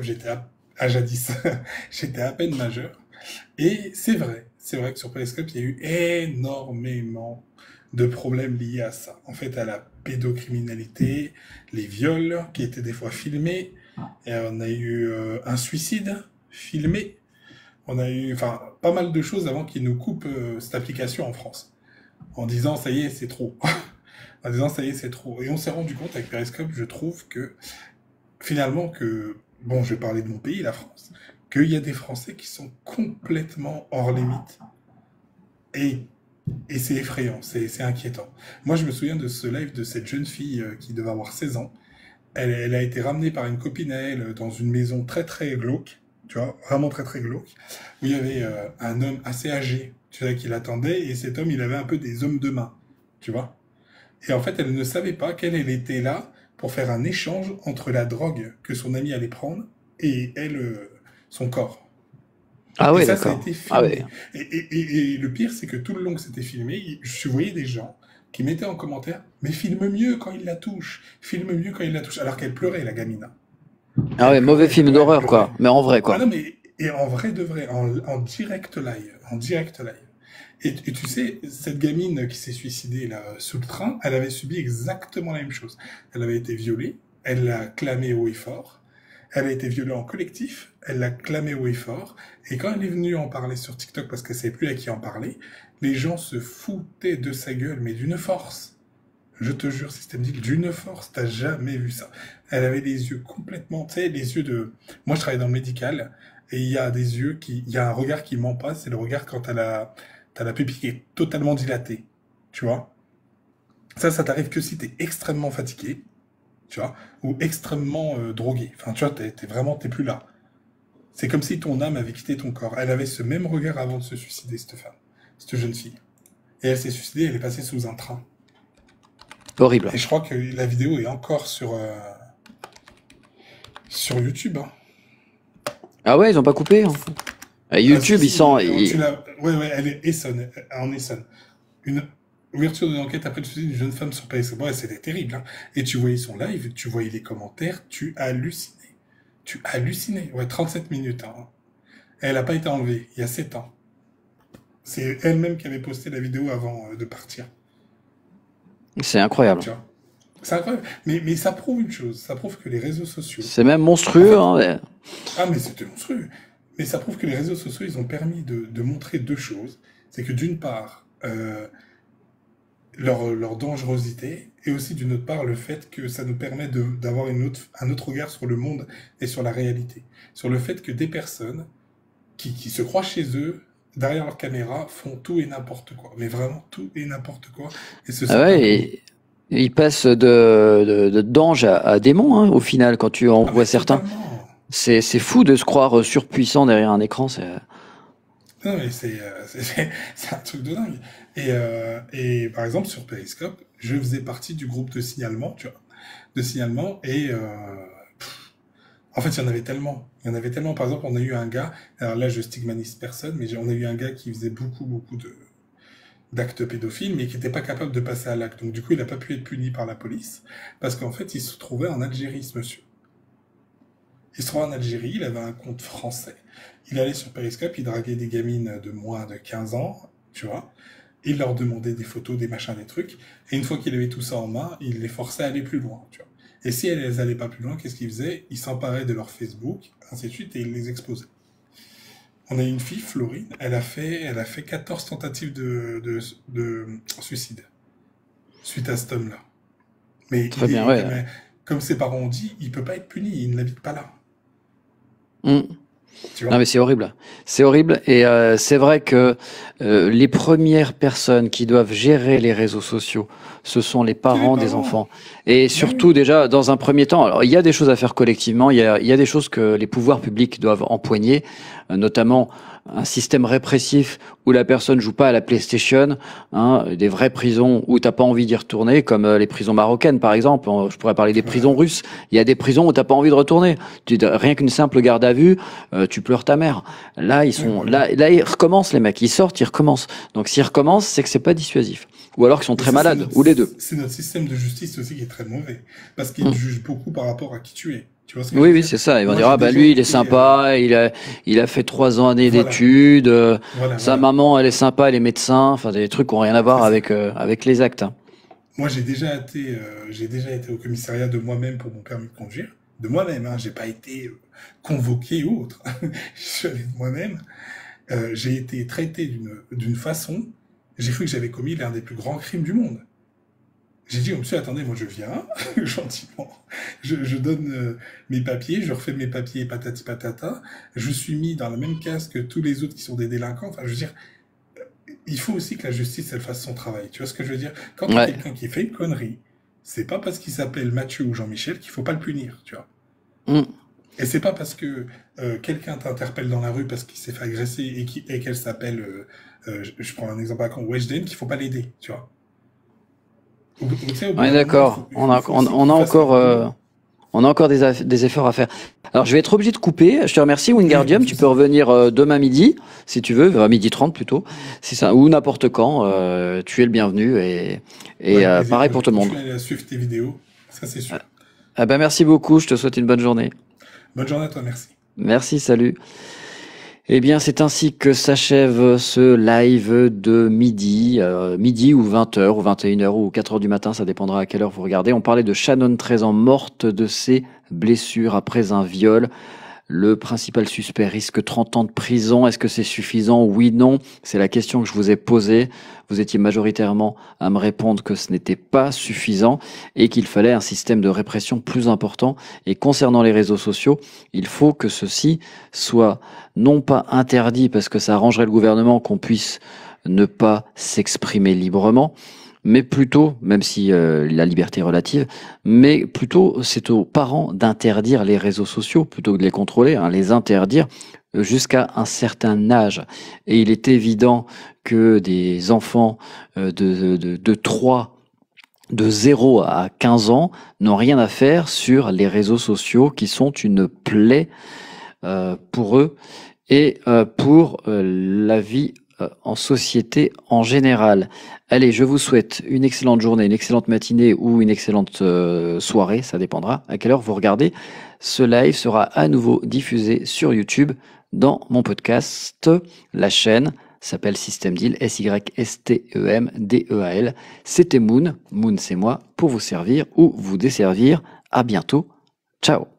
J'étais à peine majeur. Et c'est vrai que sur Periscope, il y a eu énormément de problèmes liés à ça. En fait, à la pédocriminalité, les viols qui étaient des fois filmés. Et on a eu un suicide filmé. On a eu pas mal de choses avant qu'ils nous coupent cette application en France. En disant, ça y est, c'est trop. En disant, ça y est, c'est trop. Et on s'est rendu compte avec Periscope, je trouve que, finalement, je vais parler de mon pays, la France, qu'il y a des Français qui sont complètement hors limite. Et c'est effrayant, c'est inquiétant. Moi, je me souviens de ce live de cette jeune fille qui devait avoir 16 ans. Elle a été ramenée par une copine à elle dans une maison très, très glauque, tu vois, vraiment très, très glauque, où il y avait un homme assez âgé, tu vois, qui l'attendait, et cet homme, il avait un peu des hommes de main, tu vois. Et en fait, elle ne savait pas qu'elle était là pour faire un échange entre la drogue que son ami allait prendre et elle, son corps. Ah ouais, d'accord. Ça a été filmé. Ah ouais. Et le pire, c'est que tout le long que c'était filmé, je voyais des gens qui mettaient en commentaire « Mais filme mieux quand il la touche, filme mieux quand il la touche », alors qu'elle pleurait, la gamine. Ah ouais, mauvais film d'horreur, quoi. Mais en vrai, quoi. Ah non, mais et en vrai de vrai, en direct live. Et tu sais, cette gamine qui s'est suicidée là sous le train, elle avait subi exactement la même chose. Elle avait été violée, elle l'a clamé haut et fort. Elle a été violée en collectif, elle l'a clamé haut et fort. Et quand elle est venue en parler sur TikTok parce qu'elle savait plus à qui en parler, les gens se foutaient de sa gueule, mais d'une force. Je te jure, Système Deal, d'une force, t'as jamais vu ça. Elle avait les yeux complètement, tu sais, les yeux de... Moi, je travaille dans le médical, et il y a des yeux qui... Il y a un regard qui ment pas, c'est le regard quand t'as la pupille qui est totalement dilatée, tu vois. Ça t'arrive que si t'es extrêmement fatigué, tu vois, ou extrêmement drogué. Enfin, tu vois, t'es plus là. C'est comme si ton âme avait quitté ton corps. Elle avait ce même regard avant de se suicider, cette femme, cette jeune fille. Et elle s'est suicidée, elle est passée sous un train. Horrible. Et je crois que la vidéo est encore sur YouTube. Hein. Ah ouais, ils ont pas coupé. Hein. YouTube, si, ils sont. Ouais, elle est Essonne, en Essonne. Une ouverture de l'enquête après le suicide d'une jeune femme sur PS. Ouais, c'était terrible. Hein. Et tu voyais son live, tu voyais les commentaires, tu hallucinais. Tu hallucinais. Ouais, 37 minutes. Hein. Elle a pas été enlevée, il y a 7 ans. C'est elle-même qui avait posté la vidéo avant de partir. C'est incroyable. Tu vois. C'est incroyable. Mais ça prouve une chose. Ça prouve que les réseaux sociaux... C'est même monstrueux. Hein. Ah, mais c'était monstrueux. Mais ça prouve que les réseaux sociaux, ils ont permis de montrer deux choses. C'est que d'une part, leur dangerosité, et aussi d'une autre part, le fait que ça nous permet d'avoir un autre regard sur le monde et sur la réalité. Sur le fait que des personnes qui se croient chez eux, derrière leur caméra, font tout et n'importe quoi. Mais vraiment tout et n'importe quoi. Et et ils passent d'ange à démon, hein, au final, quand tu en vois certains. C'est fou de se croire surpuissant derrière un écran. Non, mais c'est un truc de dingue. Et par exemple, sur Periscope, je faisais partie du groupe de signalement, tu vois. De signalement, et... en fait, il y en avait tellement. Par exemple, on a eu un gars, alors là, je stigmatise personne, mais on a eu un gars qui faisait beaucoup d'actes pédophiles, mais qui n'était pas capable de passer à l'acte. Donc, du coup, il n'a pas pu être puni par la police, parce qu'en fait, il se trouvait en Algérie, ce monsieur. Il se trouvait en Algérie, il avait un compte français. Il allait sur Periscope, il draguait des gamines de moins de 15 ans, tu vois. Il leur demandait des photos, des machins, des trucs. Et une fois qu'il avait tout ça en main, il les forçait à aller plus loin, tu vois. Et si elles n'allaient pas plus loin, qu'est-ce qu'ils faisaient? Ils s'emparaient de leur Facebook, ainsi de suite, et ils les exposaient. On a une fille, Florine, elle a fait 14 tentatives de suicide suite à cet homme-là. Mais, Très bien, ouais. Mais comme ses parents ont dit, il peut pas être puni, il n'habite pas là. Tu vois? Non mais c'est horrible. C'est horrible et c'est vrai que les premières personnes qui doivent gérer les réseaux sociaux, ce sont les parents des enfants. Et surtout déjà dans un premier temps, alors il y a des choses à faire collectivement, il y a des choses que les pouvoirs publics doivent empoigner, notamment un système répressif où la personne joue pas à la PlayStation, hein, des vraies prisons où t'as pas envie d'y retourner, comme les prisons marocaines par exemple. Je pourrais parler des prisons russes. Il y a des prisons où t'as pas envie de retourner. Rien qu'une simple garde à vue, tu pleures ta mère. Là ils sont là ils recommencent les mecs, ils sortent, ils recommencent. Donc s'ils recommencent, c'est que c'est pas dissuasif. Ou alors qu'ils sont très malades, ou les deux. C'est notre système de justice aussi qui est très mauvais, parce qu'il juge beaucoup par rapport à qui tu es. Tu vois ce que oui, c'est ça. Ils vont dire, lui, il est sympa, il a fait 3 années d'études, sa maman, elle est sympa, elle est médecin, enfin, des trucs qui n'ont rien à voir avec les actes. Hein. Moi, j'ai déjà été au commissariat de moi-même pour mon permis de conduire. De moi-même, hein. J'ai pas été convoqué ou autre. Je suis allé de moi-même. J'ai été traité d'une façon, j'ai cru que j'avais commis l'un des plus grands crimes du monde. J'ai dit, monsieur, attendez, moi je viens, gentiment, je donne mes papiers, je refais mes papiers patati patata, je suis mis dans la même case que tous les autres qui sont des délinquants. Enfin, je veux dire, il faut aussi que la justice, elle fasse son travail. Tu vois ce que je veux dire? Quand il y a quelqu'un qui fait une connerie, c'est pas parce qu'il s'appelle Mathieu ou Jean-Michel qu'il faut pas le punir, tu vois. Et c'est pas parce que quelqu'un t'interpelle dans la rue parce qu'il s'est fait agresser et qu'elle s'appelle, je prends un exemple à quand, Weshden, qu'il faut pas l'aider, tu vois. Ouais, d'accord. On a encore des efforts à faire. Alors, je vais être obligé de couper. Je te remercie, Wingardium. Tu peux revenir demain midi, si tu veux, à 12h30 plutôt, si ça, ou n'importe quand. Tu es le bienvenu et pareil pour tout le monde. Je vais aller suivre tes vidéos, ça c'est sûr. Merci beaucoup. Je te souhaite une bonne journée. Bonne journée à toi, merci. Merci, salut. Eh bien, c'est ainsi que s'achève ce live de midi, midi ou 20h ou 21h ou 4h du matin, ça dépendra à quelle heure vous regardez. On parlait de Shannon, 13 ans, morte de ses blessures après un viol. Le principal suspect risque 30 ans de prison. Est-ce que c'est suffisant? Oui, non. C'est la question que je vous ai posée. Vous étiez majoritairement à me répondre que ce n'était pas suffisant et qu'il fallait un système de répression plus important. Et concernant les réseaux sociaux, il faut que ceci soit non pas interdit parce que ça arrangerait le gouvernement qu'on puisse ne pas s'exprimer librement, mais plutôt, même si la liberté est relative, mais plutôt c'est aux parents d'interdire les réseaux sociaux plutôt que de les contrôler, hein, les interdire jusqu'à un certain âge. Et il est évident que des enfants de 0 à 15 ans n'ont rien à faire sur les réseaux sociaux qui sont une plaie pour eux et pour la vie en société en général. Allez, je vous souhaite une excellente journée, une excellente matinée ou une excellente soirée, ça dépendra à quelle heure vous regardez. Ce live sera à nouveau diffusé sur YouTube dans mon podcast. La chaîne s'appelle System Deal, SYSTEMDEAL. C'était Moon, Moon c'est moi, pour vous servir ou vous desservir. À bientôt, ciao.